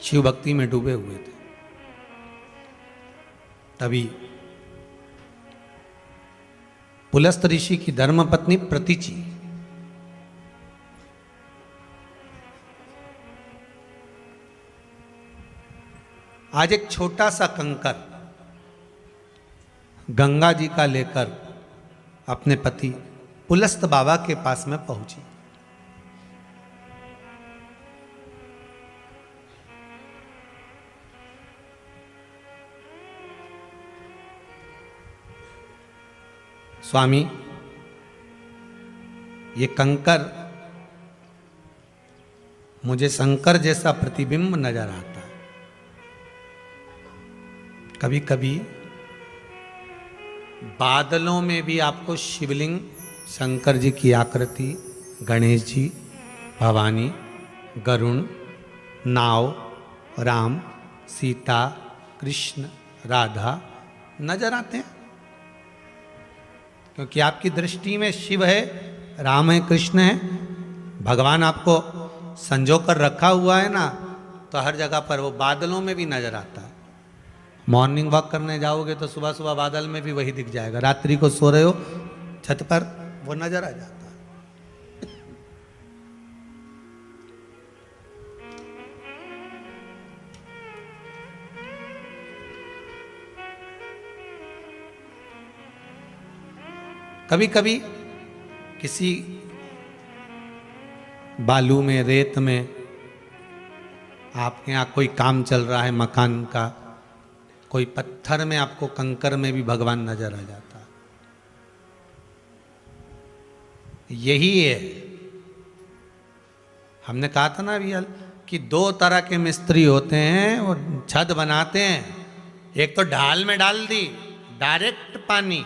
शिव भक्ति में डूबे हुए थे। तभी पुलस्त ऋषि की धर्मपत्नी प्रतीचि आज एक छोटा सा कंकर गंगा जी का लेकर अपने पति पुलस्त बाबा के पास में पहुंची। स्वामी, ये कंकर मुझे शंकर जैसा प्रतिबिंब नजर आता है। कभी कभी बादलों में भी आपको शिवलिंग, शंकर जी की आकृति, गणेश जी, भवानी, गरुण, नाव, राम, सीता, कृष्ण, राधा नजर आते हैं, क्योंकि आपकी दृष्टि में शिव है, राम है, कृष्ण है। भगवान आपको संजो कर रखा हुआ है ना, तो हर जगह पर वो बादलों में भी नजर आता है। मॉर्निंग वॉक करने जाओगे तो सुबह सुबह बादल में भी वही दिख जाएगा। रात्रि को सो रहे हो छत पर, वो नजर आ जाता है। कभी कभी किसी बालू में, रेत में आपके यहाँ कोई काम चल रहा है मकान का, कोई पत्थर में आपको, कंकर में भी भगवान नजर आ जाता है। यही है, हमने कहा था ना अभी कि दो तरह के मिस्त्री होते हैं, वो छत बनाते हैं। एक तो ढाल में डाल दी डायरेक्ट पानी,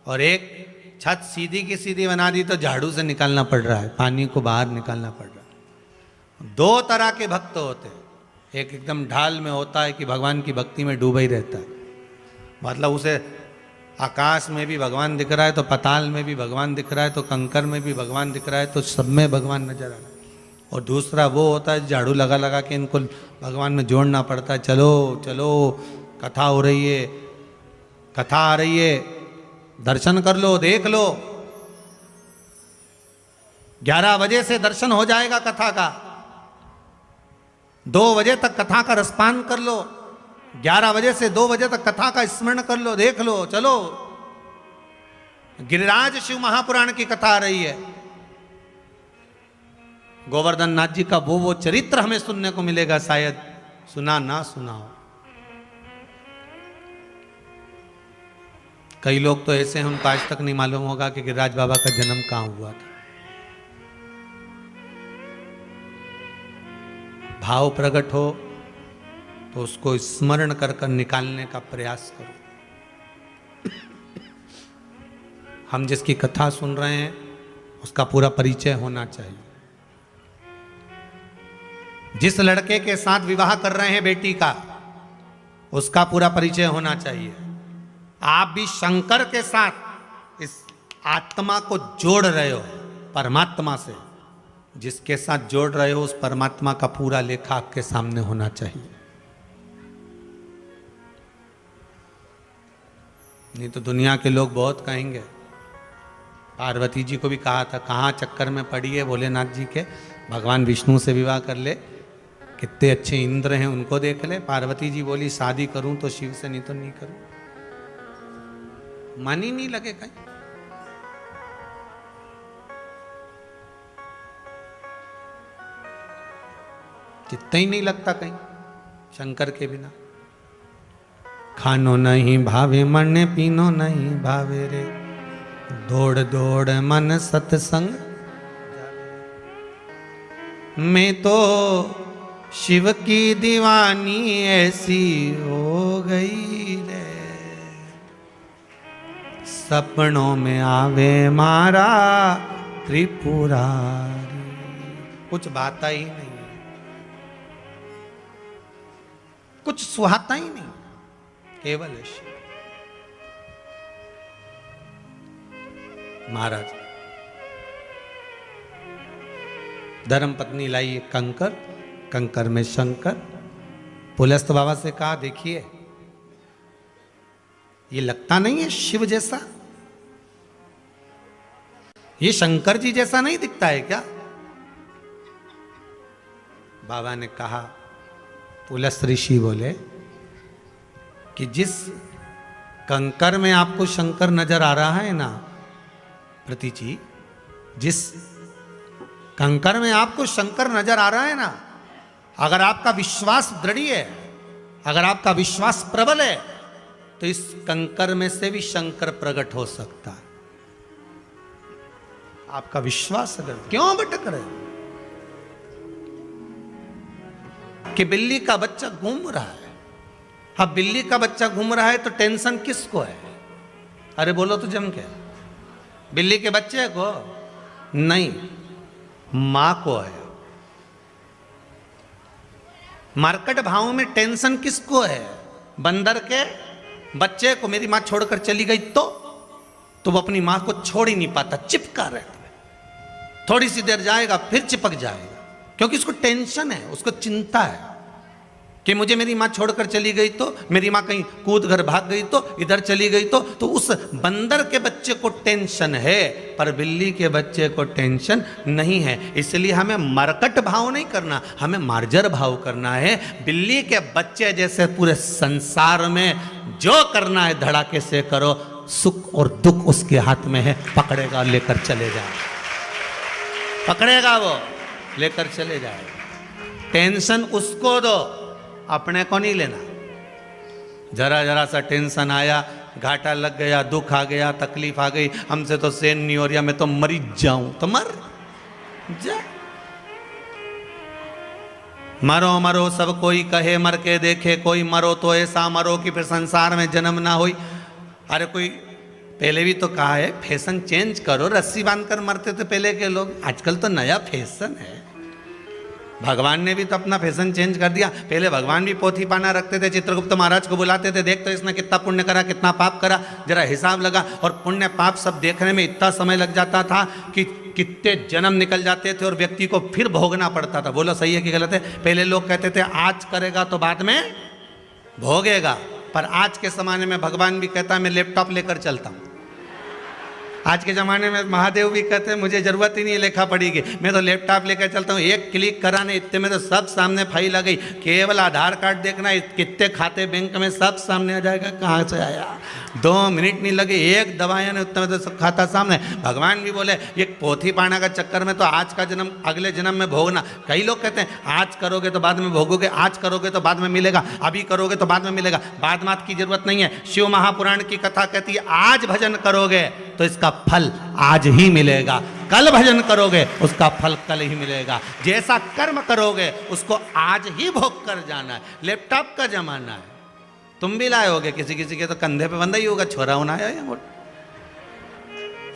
और एक छत सीधी की सीधी बना दी तो झाड़ू से निकालना पड़ रहा है, पानी को बाहर निकालना पड़ रहा है। दो तरह के भक्त होते हैं। एक एकदम ढाल में होता है कि भगवान की भक्ति में डूबा ही रहता है, मतलब उसे आकाश में भी भगवान दिख रहा है, तो पताल में भी भगवान दिख रहा है, तो कंकर में भी भगवान दिख रहा है, तो सब में भगवान नजर आ रहा है। और दूसरा वो होता है झाड़ू लगा लगा के इनको भगवान में जोड़ना पड़ता है। चलो चलो, कथा हो रही है, कथा आ रही है, दर्शन कर लो, देख लो। 11 बजे से दर्शन हो जाएगा कथा का, 2 बजे तक कथा का रसपान कर लो, 11 बजे से 2 बजे तक कथा का स्मरण कर लो, देख लो, चलो। गिरिराज शिव महापुराण की कथा आ रही है, गोवर्धन नाथ जी का वो चरित्र हमें सुनने को मिलेगा, शायद सुना ना सुना हो। कई लोग तो ऐसे हैं उनको आज तक नहीं मालूम होगा कि गिरिराज बाबा का जन्म कहां हुआ था। भाव प्रकट हो तो उसको स्मरण कर कर निकालने का प्रयास करो। हम जिसकी कथा सुन रहे हैं उसका पूरा परिचय होना चाहिए। जिस लड़के के साथ विवाह कर रहे हैं बेटी का, उसका पूरा परिचय होना चाहिए। आप भी शंकर के साथ इस आत्मा को जोड़ रहे हो परमात्मा से, जिसके साथ जोड़ रहे हो उस परमात्मा का पूरा लेखा आपके सामने होना चाहिए। नहीं तो दुनिया के लोग बहुत कहेंगे। पार्वती जी को भी कहा था, कहाँ चक्कर में पड़ी है भोलेनाथ जी के, भगवान विष्णु से विवाह कर ले, कितने अच्छे इंद्र हैं उनको देख ले। पार्वती जी बोली शादी करूं तो शिव से, नहीं तो नहीं करूं। मन ही नहीं लगे कहीं। चित्त ही नहीं लगता कहीं शंकर के बिना। खानो नहीं भावे मन, पीनो नहीं भावे रे, दौड़ दौड़ मन सत्संग। मैं तो शिव की दीवानी ऐसी हो गई रे, सपनों में आवे मारा त्रिपुरारी। कुछ बात ही नहीं, कुछ सुहाता ही नहीं, केवल शिव। महाराज धर्म पत्नी लाई एक कंकर, कंकर में शंकर। पुलस्त बाबा से कहा देखिए ये लगता नहीं है शिव जैसा, ये शंकर जी जैसा नहीं दिखता है क्या? बाबा ने कहा, पुलस्त ऋषि बोले कि जिस कंकर में आपको शंकर नजर आ रहा है ना प्रति जी, जिस कंकर में आपको शंकर नजर आ रहा है ना, अगर आपका विश्वास दृढ़ है, अगर आपका विश्वास प्रबल है, तो इस कंकर में से भी शंकर प्रकट हो सकता है। आपका विश्वास अगर, क्यों भटक रहे हो? कि बिल्ली का बच्चा घूम रहा है। अब बिल्ली का बच्चा घूम रहा है तो टेंशन किसको है? अरे बोलो तो जम के, बिल्ली के बच्चे को नहीं, मां को है। मार्केट भाव में टेंशन किसको है? बंदर के बच्चे को। मेरी मां छोड़कर चली गई तो वो अपनी मां को छोड़ ही नहीं पाता, चिपका रहता है। थोड़ी सी देर जाएगा फिर चिपक जाएगा, क्योंकि उसको टेंशन है, उसको चिंता है कि मुझे मेरी मां छोड़कर चली गई तो, मेरी मां कहीं कूद कर भाग गई तो, इधर चली गई तो उस बंदर के बच्चे को टेंशन है, पर बिल्ली के बच्चे को टेंशन नहीं है। इसलिए हमें मरकट भाव नहीं करना, हमें मार्जर भाव करना है। बिल्ली के बच्चे जैसे पूरे संसार में जो करना है धड़ाके से करो, सुख और दुख उसके हाथ में है, पकड़ेगा लेकर चले जाए, पकड़ेगा वो लेकर चले जाएगा। टेंशन उसको दो, अपने को नहीं लेना। जरा जरा सा टेंशन आया, घाटा लग गया, दुख आ गया, तकलीफ आ गई, हमसे तो सहन नहीं हो रहा, मैं तो मरी जाऊं, तो मर जा। मरो मरो सब कोई कहे, मर के देखे कोई, मरो तो ऐसा मरो कि फिर संसार में जन्म ना होई। अरे कोई पहले भी तो कहा है फैशन चेंज करो, रस्सी बांधकर मरते थे पहले के लोग, आजकल तो नया फैशन है। भगवान ने भी तो अपना फैशन चेंज कर दिया। पहले भगवान भी पोथी पाना रखते थे, चित्रगुप्त महाराज को बुलाते थे, देख तो इसने कितना पुण्य करा, कितना पाप करा, जरा हिसाब लगा। और पुण्य पाप सब देखने में इतना समय लग जाता था कि कितने जन्म निकल जाते थे और व्यक्ति को फिर भोगना पड़ता था। बोलो सही है कि गलत है? पहले लोग कहते थे आज करेगा तो बाद में भोगेगा, पर आज के ज़माने में भगवान भी कहता है मैं लैपटॉप लेकर चलता हूँ। आज के ज़माने में महादेव भी कहते हैं मुझे ज़रूरत ही नहीं है लेखा पढ़ी की, मैं तो लैपटॉप लेकर चलता हूँ, एक क्लिक कराने इतने में तो सब सामने फाइल आ गई, केवल आधार कार्ड देखना है, कितने खाते बैंक में सब सामने आ जाएगा, कहाँ से आया, 2 मिनट नहीं लगे, एक दवाया ने उतने में तो सब खाता सामने। भगवान भी बोले एक पोथी पाना का चक्कर में तो आज का जन्म अगले जन्म में भोगना। कई लोग कहते हैं आज करोगे तो बाद में भोगोगे, आज करोगे तो बाद में मिलेगा, अभी करोगे तो बाद में मिलेगा। बाद मात की जरूरत नहीं है। शिव महापुराण की कथा कहती है आज भजन करोगे तो इसका फल आज ही मिलेगा, कल भजन करोगे उसका फल कल ही मिलेगा। जैसा कर्म करोगे उसको आज ही भोग कर जाना है। लैपटॉप का जमाना है, तुम भी लाए होगे, किसी किसी के तो कंधे पे बंधा ही होगा, छोरा होना है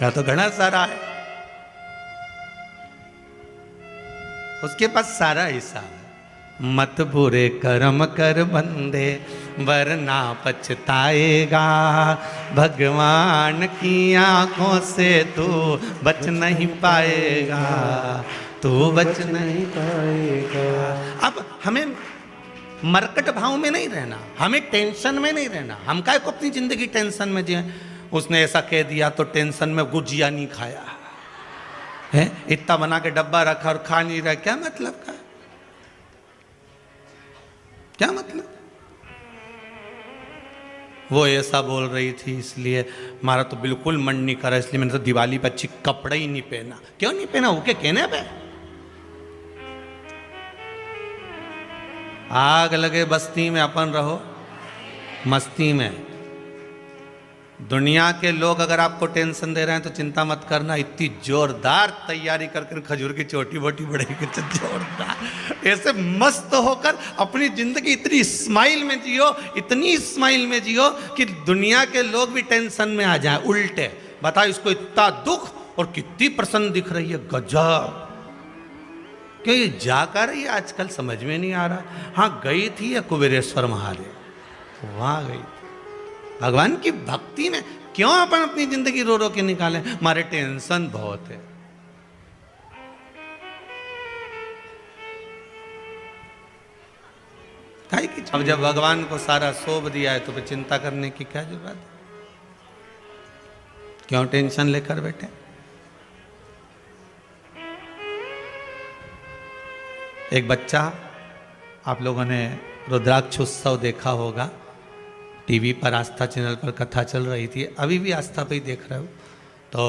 या तो घना सारा है, उसके पास सारा हिसाब है। मत बुरे कर्म कर बंदे वरना पछताएगा, भगवान की आंखों से तू बच नहीं पाएगा, तू बच नहीं पाएगा। अब हमें मरकट भाव में नहीं रहना, हमें टेंशन में नहीं रहना। हम काय को अपनी जिंदगी टेंशन में जिए। उसने ऐसा कह दिया तो टेंशन में गुजिया नहीं खाया है, इतना बना के डब्बा रखा और खा नहीं रहा, क्या मतलब का? क्या मतलब? वो ऐसा बोल रही थी इसलिए हमारा तो बिल्कुल मन नहीं करा, इसलिए मैंने तो दिवाली पर अच्छी कपड़ा ही नहीं पहना। क्यों नहीं पहना? ओके कहने पे आग लगे बस्ती में अपन रहो मस्ती में। दुनिया के लोग अगर आपको टेंशन दे रहे हैं तो चिंता मत करना, इतनी जोरदार तैयारी करके खजूर की चोटी बोटी बढ़ेगी जोरदार, ऐसे मस्त होकर अपनी जिंदगी इतनी स्माइल में जियो, इतनी स्माइल में जियो कि दुनिया के लोग भी टेंशन में आ जाएं। उल्टे बताओ, इसको इतना दुख और कितनी प्रसन्न दिख रही है, गजब। क्यों ये जा कर रही है आजकल समझ में नहीं आ रहा। हाँ गई थी या कुबेरेश्वर महादेव, वहां गई थी भगवान की भक्ति में। क्यों अपन अपनी जिंदगी रो रो के निकालें? हमारे टेंशन बहुत है। अब जब भगवान को सारा सौंप दिया है तो फिर चिंता करने की क्या जरूरत है? क्यों टेंशन लेकर बैठे? एक बच्चा, आप लोगों ने रुद्राक्ष उत्सव देखा होगा, टीवी पर आस्था चैनल पर कथा चल रही थी, अभी भी आस्था पे ही देख रहे हो। तो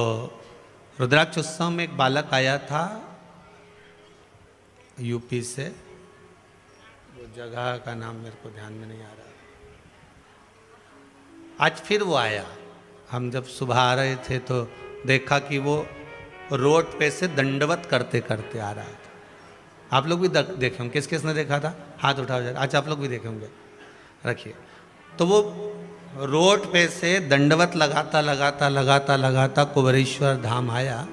रुद्राक्ष उत्सव में एक बालक आया था यूपी से, वो जगह का नाम मेरे को ध्यान में नहीं आ रहा। आज फिर वो आया। हम जब सुबह आ रहे थे तो देखा कि वो रोड पे से दंडवत करते करते आ रहा था। आप लोग भी देखे होंगे, किस किसने देखा था? हाथ उठाओ जरा। अच्छा आप लोग भी देखे होंगे, रखिए। तो वो रोड पे से दंडवत लगाता लगाता लगाता लगाता कुबेरेश्वर धाम आया।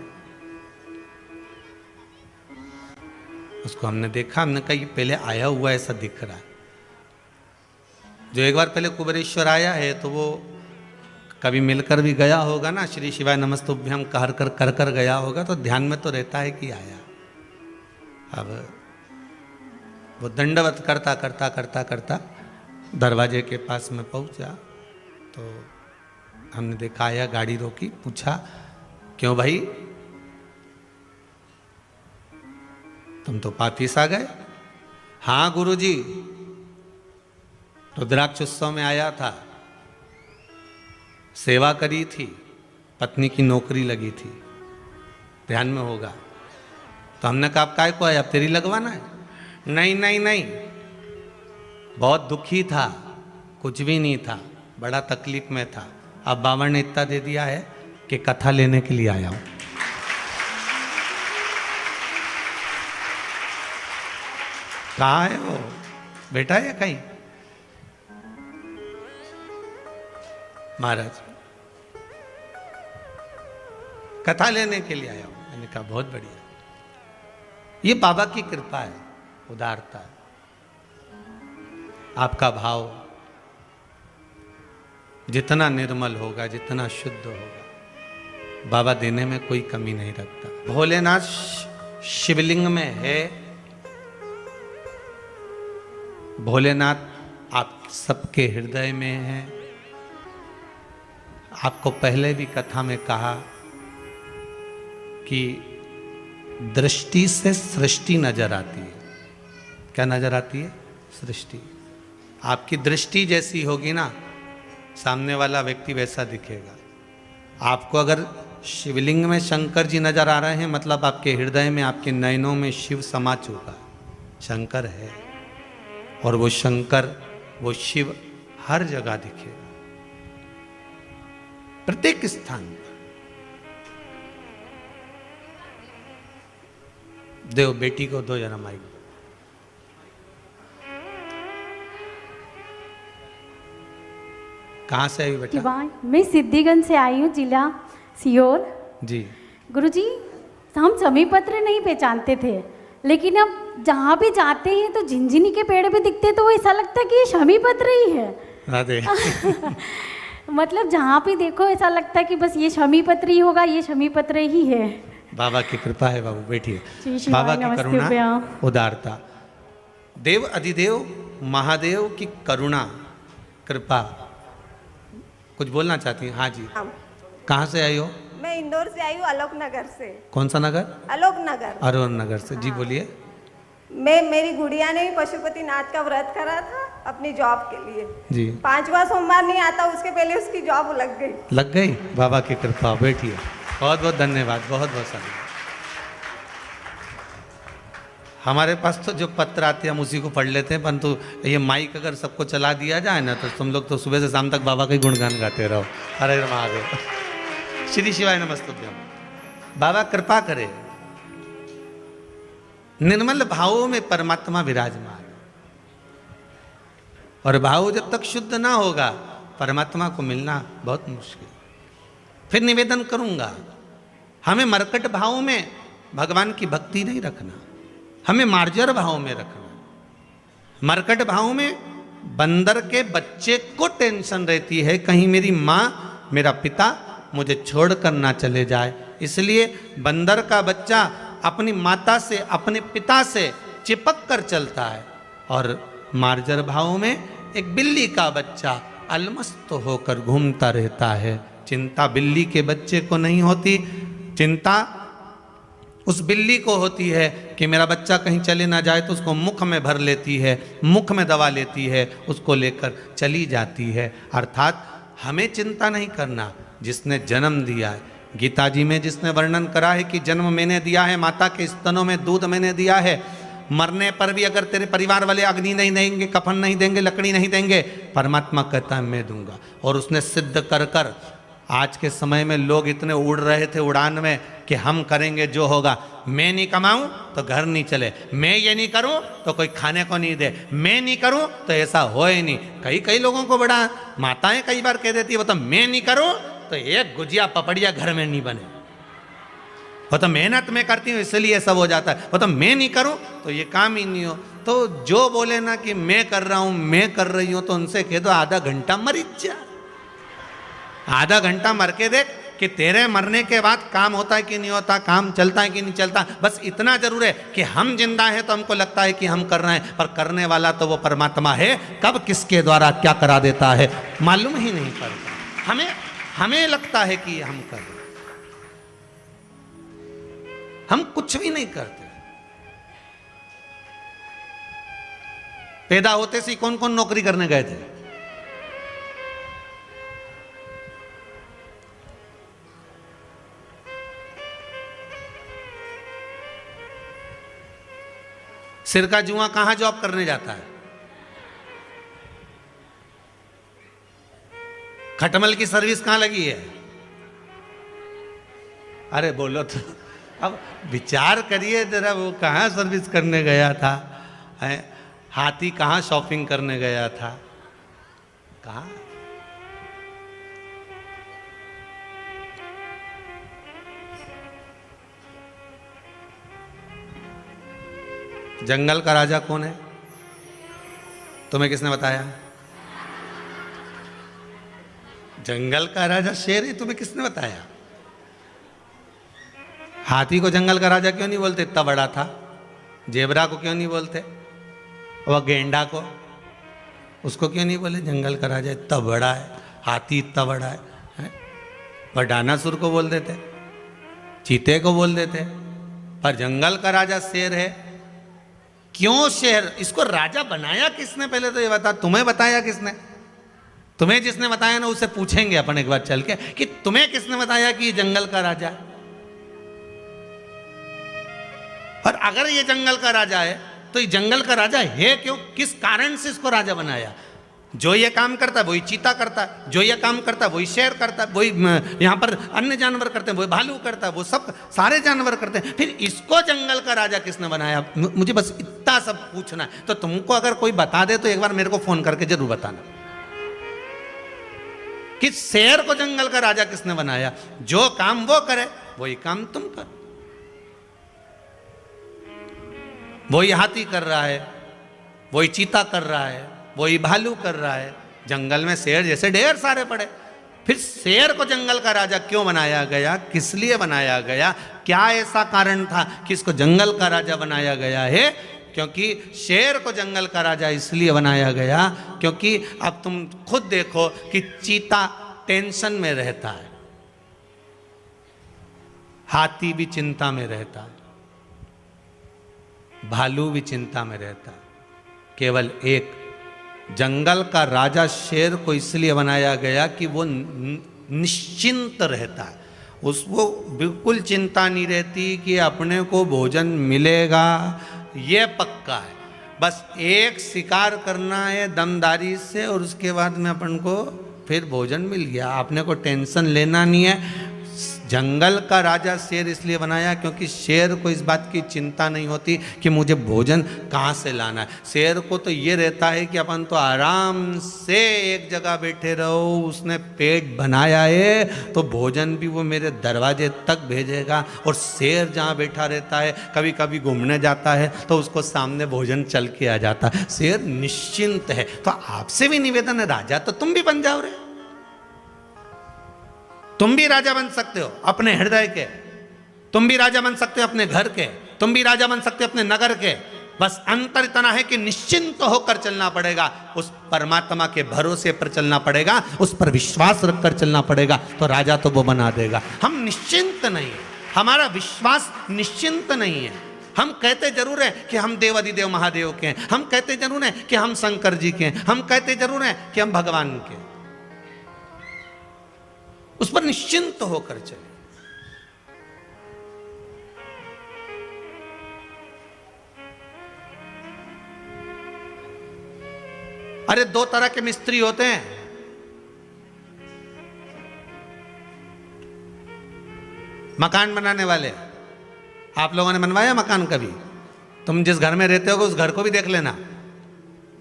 उसको हमने देखा, हमने कहा ये पहले आया हुआ ऐसा दिख रहा है। जो एक बार पहले कुबेरेश्वर आया है तो वो कभी मिलकर भी गया होगा ना, श्री शिवाय नमस्तुभ्यम कर कर गया होगा, तो ध्यान में तो रहता है कि आया। अब वो दंडवत करता करता करता करता दरवाजे के पास में पहुंचा तो हमने देखा, आया, गाड़ी रोकी, पूछा क्यों भाई तुम तो पापीस आ गए? हाँ गुरुजी, रुद्राक्ष उत्सव में आया था, सेवा करी थी, पत्नी की नौकरी लगी थी, ध्यान में होगा। तो हमने कहा आप काय को आए, अब तेरी लगवाना है? नहीं नहीं नहीं, बहुत दुखी था, कुछ भी नहीं था, बड़ा तकलीफ में था। अब बाबा ने इतना दे दिया है कि कथा लेने के लिए आया हूं। कहाँ है वो बेटा या कहीं? महाराज कथा लेने के लिए आया हूं। मैंने कहा बहुत बढ़िया, ये बाबा की कृपा है, उदारता है। आपका भाव जितना निर्मल होगा, जितना शुद्ध होगा, बाबा देने में कोई कमी नहीं रखता। भोलेनाथ शिवलिंग में है। भोलेनाथ आप सबके हृदय में है। आपको पहले भी कथा में कहा कि दृष्टि से सृष्टि नजर आती है। क्या नजर आती है? सृष्टि। आपकी दृष्टि जैसी होगी ना, सामने वाला व्यक्ति वैसा दिखेगा। आपको अगर शिवलिंग में शंकर जी नजर आ रहे हैं, मतलब आपके हृदय में, आपके नयनों में शिव समा चुका, शंकर है। और वो शंकर, वो शिव हर जगह दिखेगा, प्रत्येक स्थान पर। देव बेटी को दो जरा माइक। कहाँ से आई बेटा? मैं सिद्धिगंज से आई हूँ, जिला सीहोर। जी गुरुजी, हम शमी पत्र नहीं पहचानते थे, लेकिन अब जहाँ भी जाते हैं तो झिंझिनी के पेड़ भी दिखते तो ऐसा लगता है कि ये शमी पत्र ही है। राधे मतलब जहाँ भी देखो ऐसा लगता है कि बस ये शमी पत्र ही होगा, ये शमी पत्र ही है। बाबा की कृपा है। बाबू बैठिए। बाबा की करुणा, उदारता, देव अधिदेव महादेव की करुणा, कृपा। कुछ बोलना चाहती हैं? हाँ जी। कहाँ से आई हो? मैं इंदौर से आई हूँ, आलोक नगर से। कौन सा नगर? आलोक नगर। अरोन नगर से। जी बोलिए। मेरी गुड़िया ने भी पशुपति नाथ का व्रत करा था अपनी जॉब के लिए। जी 5वां सोमवार नहीं आता, उसके पहले उसकी जॉब लग गई। लग गई, बाबा की कृपा। बैठिए, बहुत बहुत धन्यवाद, बहुत बहुत सारे। हमारे पास तो जो पत्र आते हैं हम उसी को पढ़ लेते हैं, परंतु ये माइक अगर सबको चला दिया जाए ना तो तुम लोग तो सुबह से शाम तक बाबा का ही गुणगान गाते रहो। हरे महादेव, श्री शिवाय नमस्तुभ्यम। बाबा कृपा करे, निर्मल भावों में परमात्मा विराजमान, और भाव जब तक शुद्ध ना होगा परमात्मा को मिलना बहुत मुश्किल। फिर निवेदन करूंगा, हमें मरकट भाव में भगवान की भक्ति नहीं रखना, हमें मार्जर भाव में रखना। मरकट भाव में बंदर के बच्चे को टेंशन रहती है कहीं मेरी माँ मेरा पिता मुझे छोड़कर ना चले जाए, इसलिए बंदर का बच्चा अपनी माता से अपने पिता से चिपक कर चलता है। और मार्जर भाव में एक बिल्ली का बच्चा अलमस्त होकर घूमता रहता है। चिंता बिल्ली के बच्चे को नहीं होती, चिंता उस बिल्ली को होती है कि मेरा बच्चा कहीं चले ना जाए, तो उसको मुख में भर लेती है, मुख में दबा लेती है, उसको लेकर चली जाती है। अर्थात हमें चिंता नहीं करना, जिसने जन्म दिया है। गीता जी में जिसने वर्णन करा है कि जन्म मैंने दिया है, माता के स्तनों में दूध मैंने दिया है, मरने पर भी अगर तेरे परिवार वाले अग्नि नहीं देंगे, कफन नहीं देंगे, लकड़ी नहीं देंगे, परमात्मा कहता है मैं दूंगा। और उसने सिद्ध कर कर, आज के समय में लोग इतने उड़ रहे थे उड़ान में कि हम करेंगे जो होगा, मैं नहीं कमाऊं तो घर नहीं चले, मैं ये नहीं करूं तो कोई खाने को नहीं दे, मैं नहीं करूं तो ऐसा हो ही नहीं। कई लोगों को बड़ा माताएं कई बार कह देती है, वो तो मैं नहीं करूं तो एक गुजिया पपड़िया घर में नहीं बने, वो तो मेहनत में करती हूँ इसलिए सब हो जाता है, वो तो मैं नहीं करूं तो ये काम ही नहीं हो। तो जो बोले ना कि मैं कर रहा हूं, मैं कर रही हूं, तो उनसे कह दो आधा घंटा मर जा, आधा घंटा मर के देख कि तेरे मरने के बाद काम होता है कि नहीं होता, काम चलता है कि नहीं चलता। बस इतना जरूर है कि हम जिंदा हैं तो हमको लगता है कि हम कर रहे हैं, पर करने वाला तो वो परमात्मा है, कब किसके द्वारा क्या करा देता है मालूम ही नहीं पड़ता। हमें लगता है कि हम कर रहे हैं, हम कुछ भी नहीं करते। पैदा होते से कौन कौन नौकरी करने गए थे? सिर का जुआ कहां जॉब करने जाता है? खटमल की सर्विस कहां लगी है? अरे बोलो तो, अब विचार करिए जरा, वो कहां सर्विस करने गया था? हाथी कहां शॉपिंग करने गया था? कहां? जंगल का राजा कौन है? तुम्हें किसने बताया? जंगल का राजा शेर है, तुम्हें किसने बताया? हाथी को जंगल का राजा क्यों नहीं बोलते? इतना बड़ा था। जेबरा को क्यों नहीं बोलते? वह गेंडा को, उसको क्यों नहीं बोले जंगल का राजा? इतना बड़ा है, हाथी इतना बड़ा है। वह डानासुर को बोल देते, चीते को बोल देते, पर जंगल का राजा शेर है। क्यों शेर? इसको राजा बनाया किसने? पहले तो ये बता, तुम्हें बताया किसने? तुम्हें जिसने बताया ना उससे पूछेंगे अपन एक बार चल के कि तुम्हें किसने बताया कि ये जंगल का राजा है। और अगर ये जंगल का राजा है तो ये जंगल का राजा है क्यों? किस कारण से इसको राजा बनाया? जो ये काम करता है वही चीता करता है, जो ये काम करता है वही शेर करता है, वही यहाँ पर अन्य जानवर करते हैं, वही भालू करता है, वो सब सारे जानवर करते हैं। फिर इसको जंगल का राजा किसने बनाया? मुझे बस इतना सब पूछना है। तो तुमको अगर कोई बता दे तो एक बार मेरे को फोन करके जरूर बताना कि शेर को जंगल का राजा किसने बनाया। जो काम वो करे वही काम तुम करो। वही हाथी कर रहा है, वही चीता कर रहा है, वही भालू कर रहा है। जंगल में शेर जैसे ढेर सारे पड़े। फिर शेर को जंगल का राजा क्यों बनाया गया? किस लिए बनाया गया? क्या ऐसा कारण था कि इसको जंगल का राजा बनाया गया है? क्योंकि शेर को जंगल का राजा इसलिए बनाया गया क्योंकि अब तुम खुद देखो कि चीता टेंशन में रहता है, हाथी भी चिंता में रहता है, भालू भी चिंता में रहता है। केवल एक जंगल का राजा शेर को इसलिए बनाया गया कि वो निश्चिंत रहता है, उसको बिल्कुल चिंता नहीं रहती कि अपने को भोजन मिलेगा, ये पक्का है। बस एक शिकार करना है दमदारी से और उसके बाद में अपन को फिर भोजन मिल गया, अपने को टेंशन लेना नहीं है। जंगल का राजा शेर इसलिए बनाया क्योंकि शेर को इस बात की चिंता नहीं होती कि मुझे भोजन कहाँ से लाना है। शेर को तो ये रहता है कि अपन तो आराम से एक जगह बैठे रहो, उसने पेट बनाया है तो भोजन भी वो मेरे दरवाजे तक भेजेगा। और शेर जहाँ बैठा रहता है, कभी कभी घूमने जाता है तो उसको सामने भोजन चल के आ जाता है। शेर निश्चिंत है। तो आपसे भी निवेदन है, राजा तो तुम भी बन जाओ रे, तुम भी राजा बन सकते हो अपने हृदय के, तुम भी राजा बन सकते हो अपने घर के, तुम भी राजा बन सकते हो अपने नगर के। बस अंतर इतना है कि निश्चिंत होकर चलना पड़ेगा, उस परमात्मा के भरोसे पर चलना पड़ेगा, उस पर विश्वास रखकर चलना पड़ेगा, तो राजा तो वो बना देगा। हम निश्चिंत नहीं, हमारा विश्वास निश्चिंत नहीं है। हम कहते जरूर हैं कि हम देवाधिदेव महादेव के हैं, हम कहते जरूर हैं कि हम शंकर जी के हैं, हम कहते जरूर हैं कि हम भगवान के हैं, उस पर निश्चिंत होकर चले। अरे दो तरह के मिस्त्री होते हैं, मकान बनाने वाले। आप लोगों ने बनवाया मकान कभी? तुम जिस घर में रहते हो उस घर को भी देख लेना,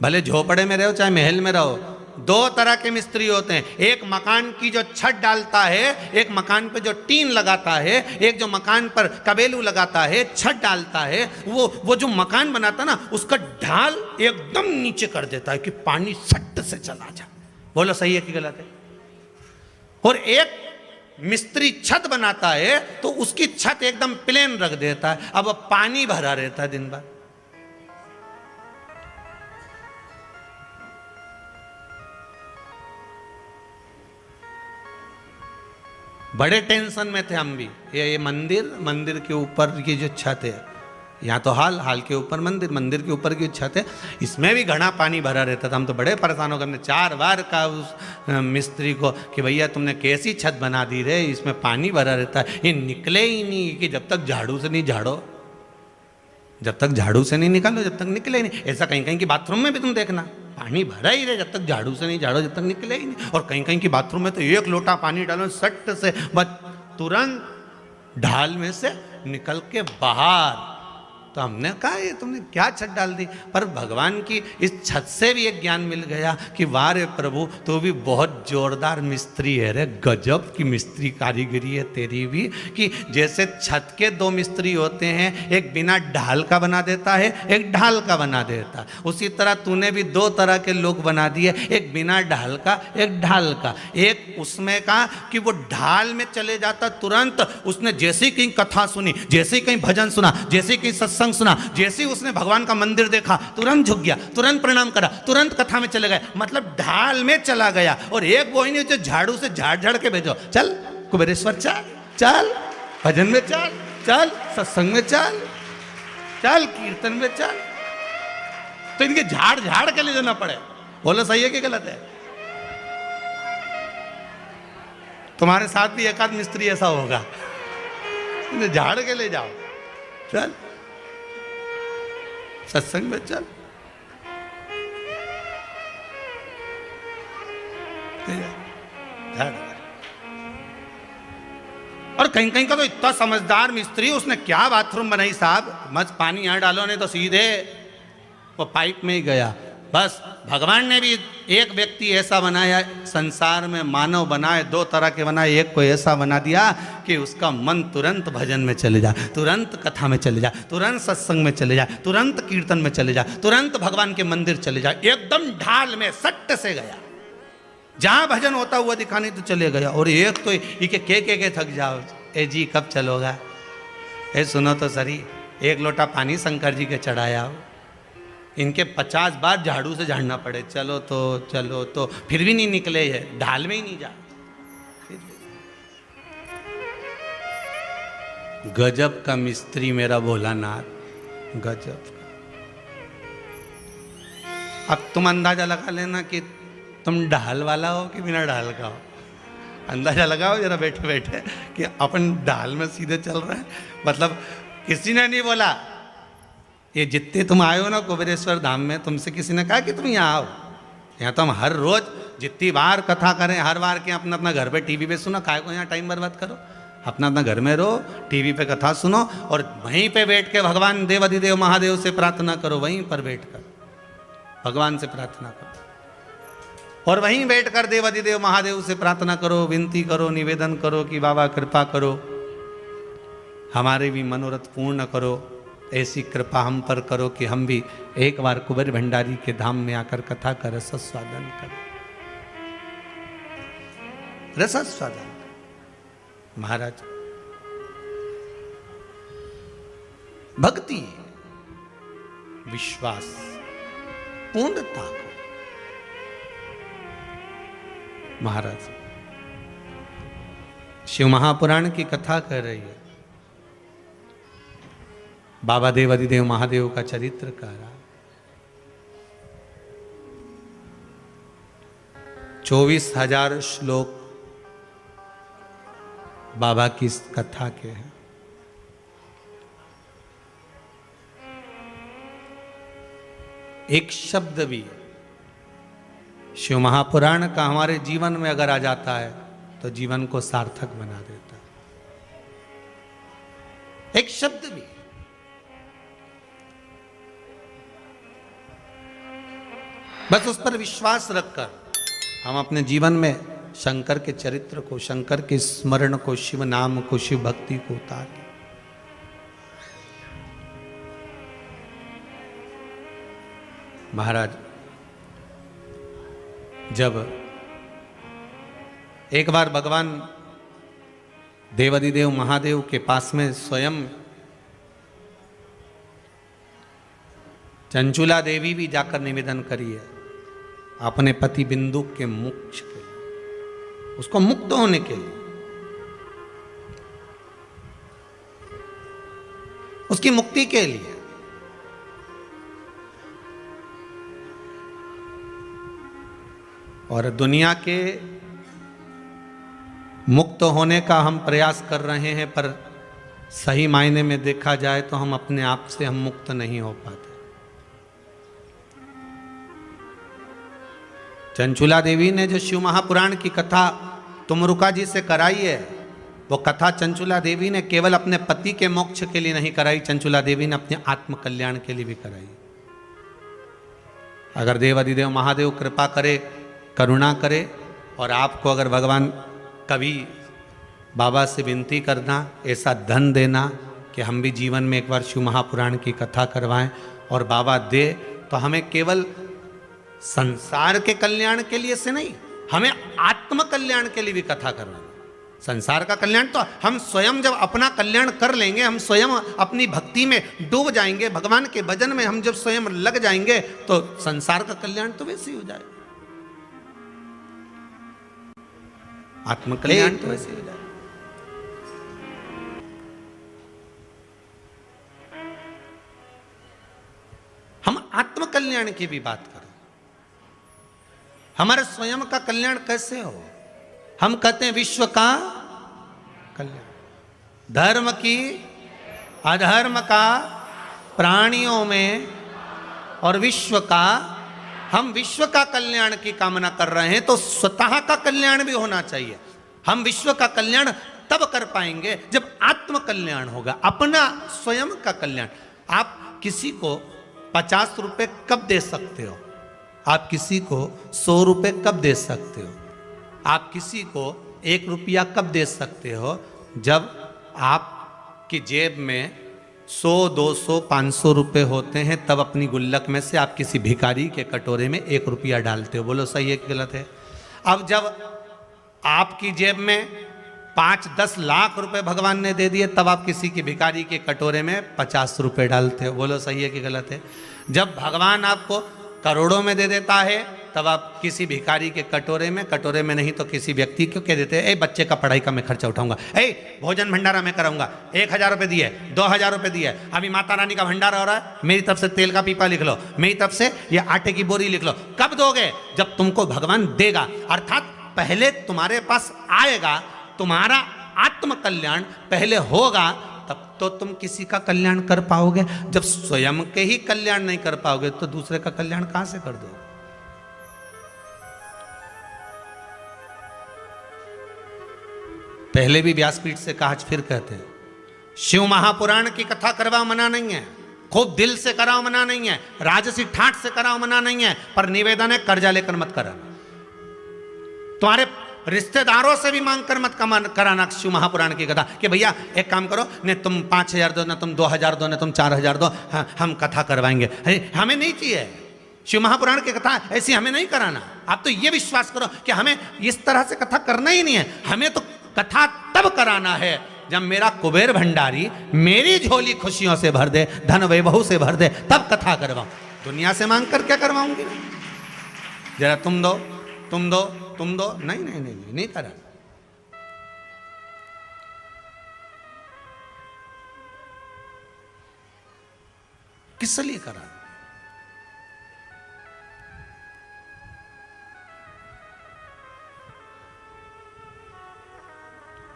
भले झोपड़े में रहो चाहे महल में रहो। दो तरह के मिस्त्री होते हैं, एक मकान की जो छत डालता है, एक मकान पे जो टीन लगाता है, एक जो मकान पर कबेलू लगाता है, छत डालता है। वो जो मकान बनाता ना, उसका ढाल एकदम नीचे कर देता है कि पानी सट से चला जाए। बोलो सही है कि गलत है? और एक मिस्त्री छत बनाता है तो उसकी छत एकदम प्लेन रख देता है, अब पानी भरा रहता है दिन भर। बड़े टेंशन में थे हम भी। ये मंदिर के ऊपर की जो छत है, यहाँ तो हाल के ऊपर मंदिर के ऊपर की छत है, इसमें भी घना पानी भरा रहता था। हम तो बड़े परेशान हो गए, हमने 4 बार कहा उस मिस्त्री को कि भैया तुमने कैसी छत बना दी रे, इसमें पानी भरा रहता है, ये निकले ही नहीं, कि जब तक झाड़ू से नहीं झाड़ो, जब तक झाड़ू से नहीं निकालो जब तक निकले ही नहीं। ऐसा कहीं कहीं की बाथरूम में भी तुम देखना, पानी भरा ही रहे, जब तक झाड़ू से नहीं झाड़ो जब तक निकले ही नहीं। और कहीं कहीं की बाथरूम में तो 1 लोटा पानी डालो, सट से बस तुरंत ढाल में से निकल के बाहर। तो हमने कहा ये तुमने क्या छत डाल दी? पर भगवान की इस छत से भी एक ज्ञान मिल गया कि वाह रे प्रभु, तो भी बहुत जोरदार मिस्त्री है रे, गजब की मिस्त्री कारीगरी है तेरी भी। कि जैसे छत के 2 मिस्त्री होते हैं, एक बिना ढाल का बना देता है, एक ढाल का बना देता है, उसी तरह तूने भी 2 तरह के लोग बना दिए, एक बिना ढाल का, एक ढाल का। एक उसमें कहा कि वो ढाल में चले जाता तुरंत, उसने जैसे ही कहीं कथा सुनी, जैसे ही कहीं भजन सुना, जैसे ही कहीं सत्संग सुना, जैसे ही उसने भगवान का मंदिर देखा, तुरंत झुक गया, तुरंत प्रणाम करा, तुरंत कथा में चले गए, मतलब ढाल में चला गया। और एक वो ही नहीं जो झाड़ू से झाड़ के भेजो, चल कुबेरेश्वर चल, चल भजन में चल, चल सत्संग में चल, चल कीर्तन में चल, तो इनके झाड़ के ले जाना पड़े। बोलो सही है कि गलत है? तुम्हारे साथ भी एक आध मिस्त्री ऐसा होगा, झाड़ के ले जाओ, चल सत्संग में चल, और कहीं कहीं का तो इतना समझदार मिस्त्री, उसने क्या बाथरूम बनाई साहब, मत पानी यहां डालो नहीं तो सीधे वो पाइप में ही गया। बस भगवान ने भी एक व्यक्ति ऐसा बनाया, संसार में मानव बनाए 2 तरह के बनाए, एक को ऐसा बना दिया कि उसका मन तुरंत भजन में चले जाए, तुरंत कथा में चले जाए, तुरंत सत्संग में चले जाए, तुरंत कीर्तन में चले जाए, तुरंत भगवान के मंदिर चले जाए, एकदम ढाल में सट्ट से गया, जहां भजन होता हुआ दिखाने तो चले गया। और एक तो के थक जाओ, ए जी कब चलोगा, ए सुनो तो सरी, 1 लोटा पानी शंकर जी के चढ़ाया, इनके 50 बार झाड़ू से झाड़ना पड़े, चलो तो फिर भी नहीं निकले, है ढाल में ही नहीं जा। गजब का मिस्त्री मेरा भोलानाथ, गजब। अब तुम अंदाजा लगा लेना कि तुम ढाल वाला हो कि बिना ढाल का हो। अंदाजा लगाओ जरा बैठे बैठे कि अपन ढाल में सीधे चल रहे हैं। मतलब किसी ने नहीं बोला, ये जितने तुम आए हो ना कुबेरेश्वर धाम में, तुमसे किसी ने कहा कि तुम यहाँ आओ। यहाँ तो हम हर रोज जितनी बार कथा करें, हर बार के अपना अपना घर पे टीवी पे सुनो, काय को यहाँ टाइम बर्बाद करो, अपना अपना घर में रहो, टीवी पे कथा सुनो और वहीं पे बैठ के भगवान देवाधिदेव महादेव से प्रार्थना करो। वहीं पर बैठ कर भगवान से प्रार्थना करो और वहीं बैठकर देवाधिदेव महादेव से प्रार्थना करो, विनती करो, निवेदन करो कि बाबा कृपा करो, हमारे भी मनोरथ पूर्ण करो, ऐसी कृपा हम पर करो कि हम भी एक बार कुबेर भंडारी के धाम में आकर कथा का रसस्वादन करें। रसस्वादन महाराज, भक्ति, विश्वास, पूर्णता को महाराज शिव महापुराण की कथा कर रही है। बाबा देवाधिदेव महादेव का चरित्र कह रहा, 24,000 श्लोक बाबा की इस कथा के हैं। एक शब्द भी शिव महापुराण का हमारे जीवन में अगर आ जाता है तो जीवन को सार्थक बना देता है। एक शब्द भी, बस उस पर विश्वास रखकर हम अपने जीवन में शंकर के चरित्र को, शंकर के स्मरण को, शिव नाम को, शिव भक्ति को उतार। महाराज जब एक बार भगवान देवाधिदेव महादेव के पास में स्वयं चंचुला देवी भी जाकर निवेदन करी है अपने पति बिंदु के मोक्ष के लिए, उसको मुक्त होने के लिए, उसकी मुक्ति के लिए। और दुनिया के मुक्त होने का हम प्रयास कर रहे हैं, पर सही मायने में देखा जाए तो हम अपने आप से हम मुक्त नहीं हो पाते। चंचुला देवी ने जो शिव महापुराण की कथा तुमरुका जी से कराई है, वो कथा चंचुला देवी ने केवल अपने पति के मोक्ष के लिए नहीं कराई, चंचुला देवी ने अपने आत्म कल्याण के लिए भी कराई। अगर देवाधिदेव महादेव कृपा करे, करुणा करे और आपको अगर भगवान कभी बाबा से विनती करना, ऐसा धन देना कि हम भी जीवन में एक बार शिव महापुराण की कथा करवाएं और बाबा दे, तो हमें केवल संसार के कल्याण के लिए से नहीं, हमें आत्म कल्याण के लिए भी कथा करना। संसार का कल्याण तो हम स्वयं जब अपना कल्याण कर लेंगे, हम स्वयं अपनी भक्ति में डूब जाएंगे, भगवान के भजन में हम जब स्वयं लग जाएंगे तो संसार का कल्याण तो वैसे ही हो जाएगा, आत्म कल्याण तो वैसे हो जाए। हम आत्म कल्याण की भी बात करें, हमारे स्वयं का कल्याण कैसे हो। हम कहते हैं विश्व का कल्याण, धर्म की, अधर्म का, प्राणियों में और विश्व का। हम विश्व का कल्याण की कामना कर रहे हैं तो स्वतः का कल्याण भी होना चाहिए। हम विश्व का कल्याण तब कर पाएंगे जब आत्म कल्याण होगा, अपना स्वयं का कल्याण। आप किसी को 50 रुपए कब दे सकते हो, आप किसी को 100 रुपए कब दे सकते हो, आप किसी को 1 रुपया कब दे सकते हो, जब आपकी जेब में 100, 200, 500 रुपए होते हैं, तब अपनी गुल्लक में से आप किसी भिखारी के कटोरे में 1 रुपया डालते हो। बोलो सही है कि गलत है। अब जब आपकी जेब में 5-10 लाख रुपए भगवान ने दे दिए, तब आप किसी की भिखारी के कटोरे में 50 रुपए डालते हो। बोलो सही है कि गलत है। जब भगवान आपको करोड़ों में दे देता है तब आप किसी भिखारी के कटोरे में नहीं तो किसी व्यक्ति को कह देते ए बच्चे का पढ़ाई का मैं खर्चा उठाऊंगा, ए भोजन भंडारा मैं कराऊंगा, 1000 रुपये दिए, 2000 रुपये दिए, अभी माता रानी का भंडारा हो रहा है, मेरी तरफ से तेल का पीपा लिख लो, मेरी तरफ से ये आटे की बोरी लिख लो। कब दोगे? जब तुमको भगवान देगा, अर्थात पहले तुम्हारे पास आएगा, तुम्हारा आत्म कल्याण पहले होगा, तब तो तुम किसी का कल्याण कर पाओगे। जब स्वयं के ही कल्याण नहीं कर पाओगे तो दूसरे का कल्याण कहां से कर दो? पहले भी व्यासपीठ से कहा, आज फिर कहते हैं, शिव महापुराण की कथा करवाओ मना नहीं है, खूब दिल से कराओ मना नहीं है, राजसी ठाठ से कराओ मना नहीं है, पर निवेदन है कर्जा लेकर मत कराना। तुम्हारे रिश्तेदारों से भी मांग कर मत कराना शिव महापुराण की कथा कि भैया एक काम करो, ने तुम 5000 दो, ना तुम 2000 दो, ना तुम 4000 दो, हम कथा करवाएंगे। हमें नहीं चाहिए शिव महापुराण की कथा, ऐसी हमें नहीं कराना। आप तो ये विश्वास करो कि हमें इस तरह से कथा करना ही नहीं है। हमें तो कथा तब कराना है जब मेरा कुबेर भंडारी मेरी झोली खुशियों से भर दे, धन वैभव से भर दे, तब कथा करवाऊं। दुनिया से मांग कर क्या करवाऊंगी? जरा तुम दो, तुम दो, तुम दो, नहीं नहीं नहीं नहीं, नहीं करा। किस लिए करा?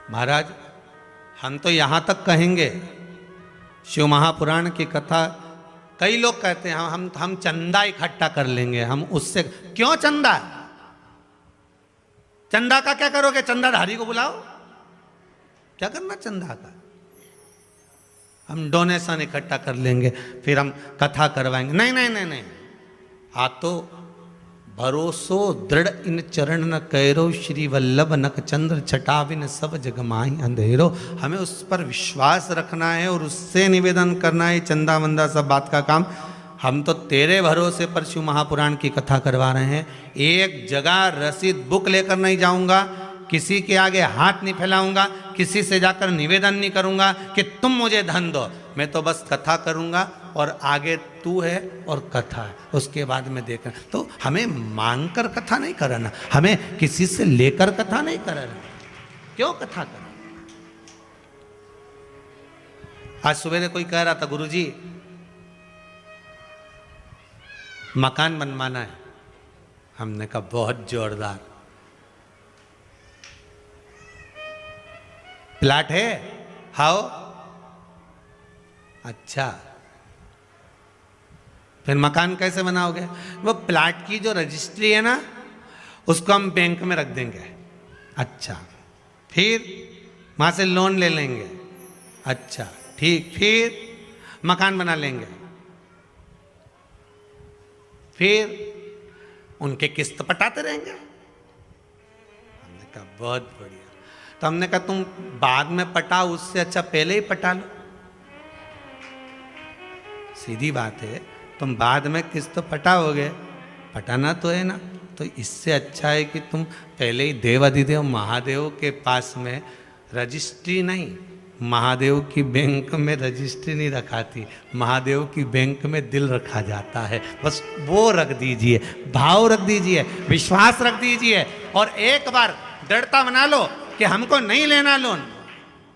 महाराज हम तो यहां तक कहेंगे, शिव महापुराण की कथा कई लोग कहते हैं हम चंदा इकट्ठा कर लेंगे, हम उससे क्यों चंदा? चंदा का क्या करोगे? चंदाधारी को बुलाओ, क्या करना चंदा का? हम डोनेशन इकट्ठा कर लेंगे, फिर हम कथा करवाएंगे। नहीं नहीं नहीं नहीं, आ तो भरोसो दृढ़ इन चरण न कैरो, श्री वल्लभ नक चंद्र छटाविन सब जग माही अंधेरो। हमें उस पर विश्वास रखना है और उससे निवेदन करना है। चंदा वंदा सब बात का काम, हम तो तेरे भरोसे पर शिव महापुराण की कथा करवा रहे हैं। एक जगह रसीद बुक लेकर नहीं जाऊंगा, किसी के आगे हाथ नहीं फैलाऊंगा, किसी से जाकर निवेदन नहीं करूंगा कि तुम मुझे धन दो। मैं तो बस कथा करूंगा और आगे तू है और कथा है, उसके बाद में देखना। तो हमें मांग कर कथा नहीं कराना, हमें किसी से लेकर कथा नहीं कराना। क्यों कथा करना? आज सवेरे कोई कह रहा था, गुरुजी मकान बनवाना है। हमने कहा बहुत जोरदार, प्लाट है? हाओ, अच्छा, फिर मकान कैसे बनाओगे? वो प्लाट की जो रजिस्ट्री है ना, उसको हम बैंक में रख देंगे। अच्छा, फिर वहां से लोन ले लेंगे। अच्छा ठीक, फिर मकान बना लेंगे, फिर उनके किस्त पटाते रहेंगे। हमने कहा बहुत बढ़िया। तो हमने कहा तुम बाद में पटाओ, उससे अच्छा पहले ही पटा लो। सीधी बात है, तुम बाद में किस्त पटाओगे, पटाना तो है ना। तो इससे अच्छा है कि तुम पहले ही देवाधिदेव महादेव के पास में रजिस्ट्री नहीं, महादेव की बैंक में रजिस्ट्री नहीं रखाती, महादेव की बैंक में दिल रखा जाता है। बस वो रख दीजिए, भाव रख दीजिए, विश्वास रख दीजिए, और एक बार दृढ़ता बना लो कि हमको नहीं लेना लोन,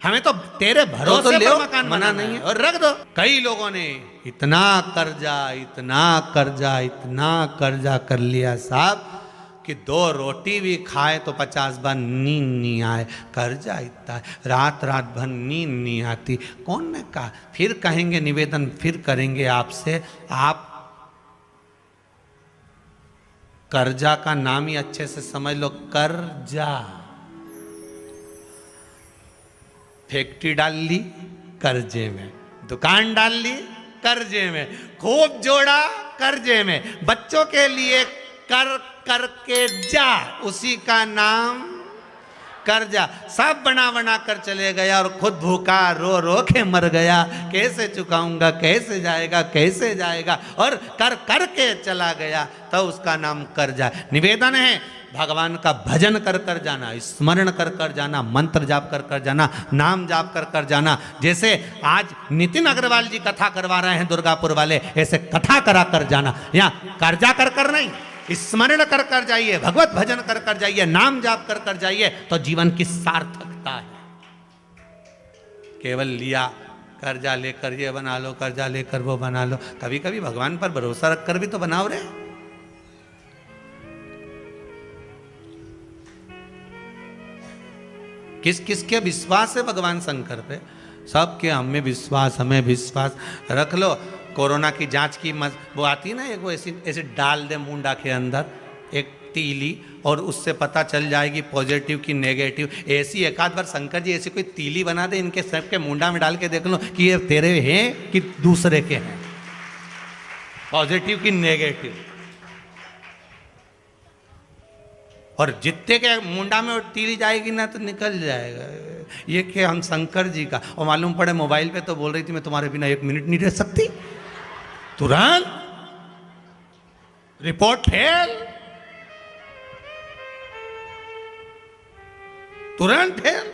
हमें तो तेरे भरोसे पर मकान बना नहीं है, और रख दो। कई लोगों ने इतना कर्जा इतना कर्जा इतना कर्जा कर लिया साहब कि 2 रोटी भी खाए तो 50 बार नींद नहीं आए। कर्जा इतना है, रात रात भर नींद नहीं आती। कौन ने कहा? फिर कहेंगे निवेदन, फिर करेंगे आपसे। आप कर्जा का नाम ही अच्छे से समझ लो, कर्जा। फैक्ट्री डाल ली कर्जे में, दुकान डाल ली कर्जे में, खूब जोड़ा कर्जे में, बच्चों के लिए कर करके जा, उसी का नाम कर्जा। सब बना बना कर चले गया और खुद भूखा रो रो के मर गया। कैसे चुकाऊंगा, कैसे जाएगा, कैसे जाएगा, और कर करके चला गया, तो उसका नाम कर्जा। निवेदन है, भगवान का भजन कर कर जाना, स्मरण कर कर जाना, मंत्र जाप कर कर जाना, नाम जाप कर कर जाना। जैसे आज नितिन अग्रवाल जी कथा करवा रहे हैं दुर्गापुर वाले, ऐसे कथा करा कर जाना। यहाँ कर्जा कर कर नहीं, स्मरण कर कर जाइए, भगवत भजन कर कर जाइए, नाम जाप कर कर जाइए, तो जीवन की सार्थकता है। केवल लिया कर्जा लेकर ये बना लो, कर्जा लेकर वो बना लो, कभी कभी भगवान पर भरोसा रखकर भी तो बनाओ रे। किस किस के विश्वास है भगवान शंकर पे? सबके हमें विश्वास, हमें विश्वास रख लो। कोरोना की जांच की वो आती ना, एक वो ऐसे डाल दे मुंडा के अंदर एक तीली, और उससे पता चल जाएगी पॉजिटिव की नेगेटिव। ऐसी एक आध बार शंकर जी ऐसी कोई तीली बना दे, इनके सबके मुंडा में डाल के देख लो कि ये तेरे हैं कि दूसरे के हैं, पॉजिटिव की नेगेटिव। और जितने के मुंडा में तीली जाएगी ना तो निकल जाएगा ये कि हम शंकर जी का। और मालूम पड़े मोबाइल पे तो बोल रही थी मैं तुम्हारे बिना 1 मिनट नहीं रह सकती, तुरंत रिपोर्ट फेल, तुरंत फेल।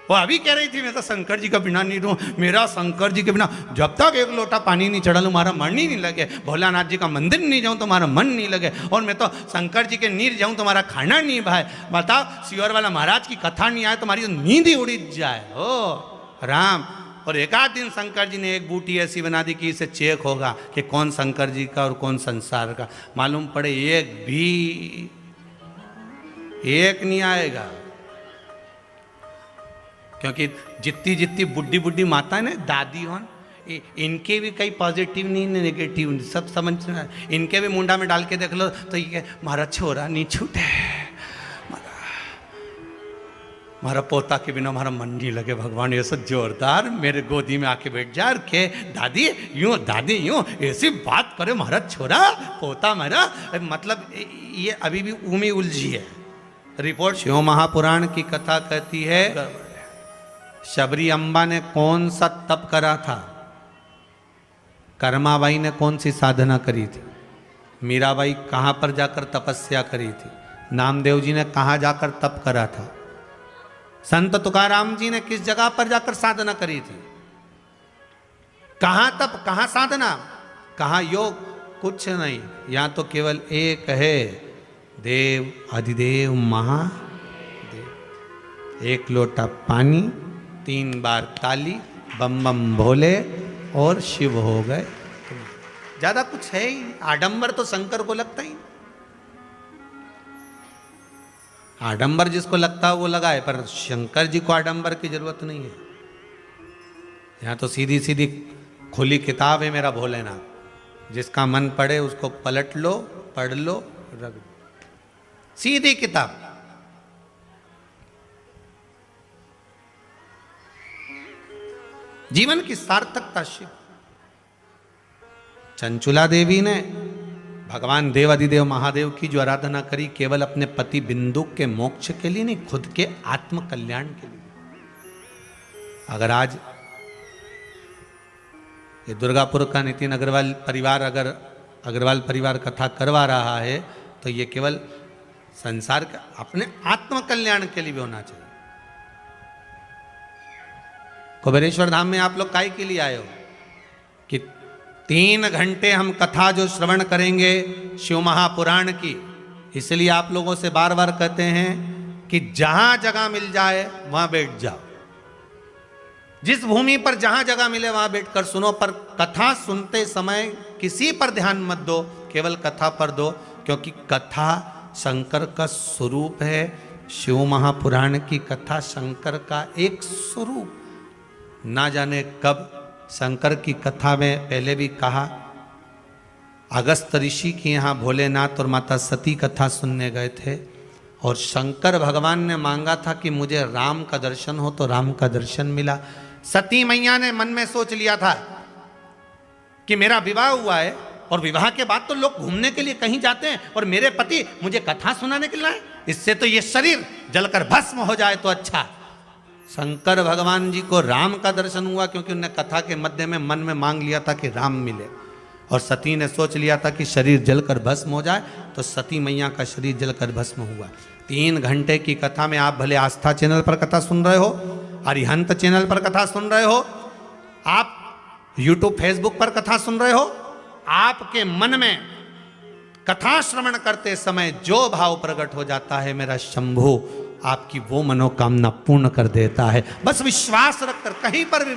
वो अभी कह रही थी मैं तो शंकर जी का बिना नहीं रहूं, मेरा शंकर जी के बिना जब तक 1 लोटा पानी नहीं चढ़ा लूं हमारा मन ही नहीं लगे, भोलानाथ जी का मंदिर नहीं जाऊं तो हमारा मन नहीं लगे, और मैं तो शंकर जी के नीर जाऊं तो हमारा खाना नहीं भाई। बताओ, सियोर वाला महाराज की कथा नहीं आए तो हमारी नींद ही उड़ी जाए। ओ राम। और एक आध दिन शंकर जी ने एक बूटी ऐसी बना दी कि इसे चेक होगा कि कौन शंकर जी का और कौन संसार का। मालूम पड़े एक नहीं आएगा, क्योंकि जितनी जितनी बुड्ढी बुड्ढी माता है ना, दादी होन, इनके भी कई पॉजिटिव नहीं नेगेटिव नहीं, सब समझना। इनके भी मुंडा में डाल के देख लो तो ये हमारा छोरा नहीं छूटे, हमारा पोता के बिना हमारा मन नहीं लगे। भगवान ये सब जोरदार मेरे गोदी में आके बैठ जा के दादी यूं ऐसी बात करे, हमारा छोरा पोता मेरा, मतलब ये अभी भी उमी उलझी है। रिपोर्ट शिव महापुराण की कथा कहती है शबरी अम्बा ने कौन सा तप करा था, कर्माबाई ने कौन सी साधना करी थी, मीराबाई कहाँ पर जाकर तपस्या करी थी, नामदेव जी ने कहाँ जाकर तप करा था, संत तुकाराम जी ने किस जगह पर जाकर साधना करी थी, कहाँ तप, कहाँ साधना, कहाँ योग, कुछ नहीं। यहाँ तो केवल एक है, देव अधिदेव महादेव। 1 लोटा पानी, 3 बार ताली, बम बम भोले और शिव हो गए। ज्यादा कुछ है ही, आडंबर तो शंकर को लगता ही। आडंबर जिसको लगता है वो लगाए, पर शंकर जी को आडंबर की जरूरत नहीं है। यहाँ तो सीधी सीधी खुली किताब है मेरा भोलेनाथ, जिसका मन पड़े उसको पलट लो, पढ़ लो, रख दो, सीधी किताब। जीवन की सार्थकता शिव। चंचुला देवी ने भगवान देवाधिदेव महादेव की जो आराधना करी, केवल अपने पति बिंदु के मोक्ष के लिए नहीं, खुद के आत्म कल्याण के लिए। अगर आज ये दुर्गापुर का नितिन अग्रवाल परिवार अगर अग्रवाल परिवार कथा करवा रहा है तो ये केवल संसार का अपने आत्म कल्याण के लिए भी होना चाहिए। कुबेरेश्वर धाम में आप लोग काय के लिए आए हो कि 3 घंटे हम कथा जो श्रवण करेंगे शिव महापुराण की, इसलिए आप लोगों से बार बार कहते हैं कि जहां जगह मिल जाए वहां बैठ जाओ, जिस भूमि पर जहां जगह मिले वहां बैठकर सुनो, पर कथा सुनते समय किसी पर ध्यान मत दो, केवल कथा पर दो, क्योंकि कथा शंकर का स्वरूप है। शिव महापुराण की कथा शंकर का एक स्वरूप। ना जाने कब शंकर की कथा में पहले भी कहा, अगस्त ऋषि के यहाँ भोलेनाथ और माता सती कथा सुनने गए थे, और शंकर भगवान ने मांगा था कि मुझे राम का दर्शन हो, तो राम का दर्शन मिला। सती मैया ने मन में सोच लिया था कि मेरा विवाह हुआ है और विवाह के बाद तो लोग घूमने के लिए कहीं जाते हैं, और मेरे पति मुझे कथा सुनाने के लिए आए, इससे तो ये शरीर जलकर भस्म हो जाए तो अच्छा। शंकर भगवान जी को राम का दर्शन हुआ क्योंकि उन्हें कथा के मध्य में मन में मांग लिया था कि राम मिले, और सती ने सोच लिया था कि शरीर जलकर भस्म हो जाए, तो सती मैया का शरीर जलकर भस्म हुआ। 3 घंटे की कथा में आप भले आस्था चैनल पर कथा सुन रहे हो, अरिहंत चैनल पर कथा सुन रहे हो, आप यूट्यूब फेसबुक पर कथा सुन रहे हो, आपके मन में कथा श्रवण करते समय जो भाव प्रकट हो जाता है, मेरा शंभु आपकी वो मनोकामना पूर्ण कर देता है। बस विश्वास रखकर कहीं पर भी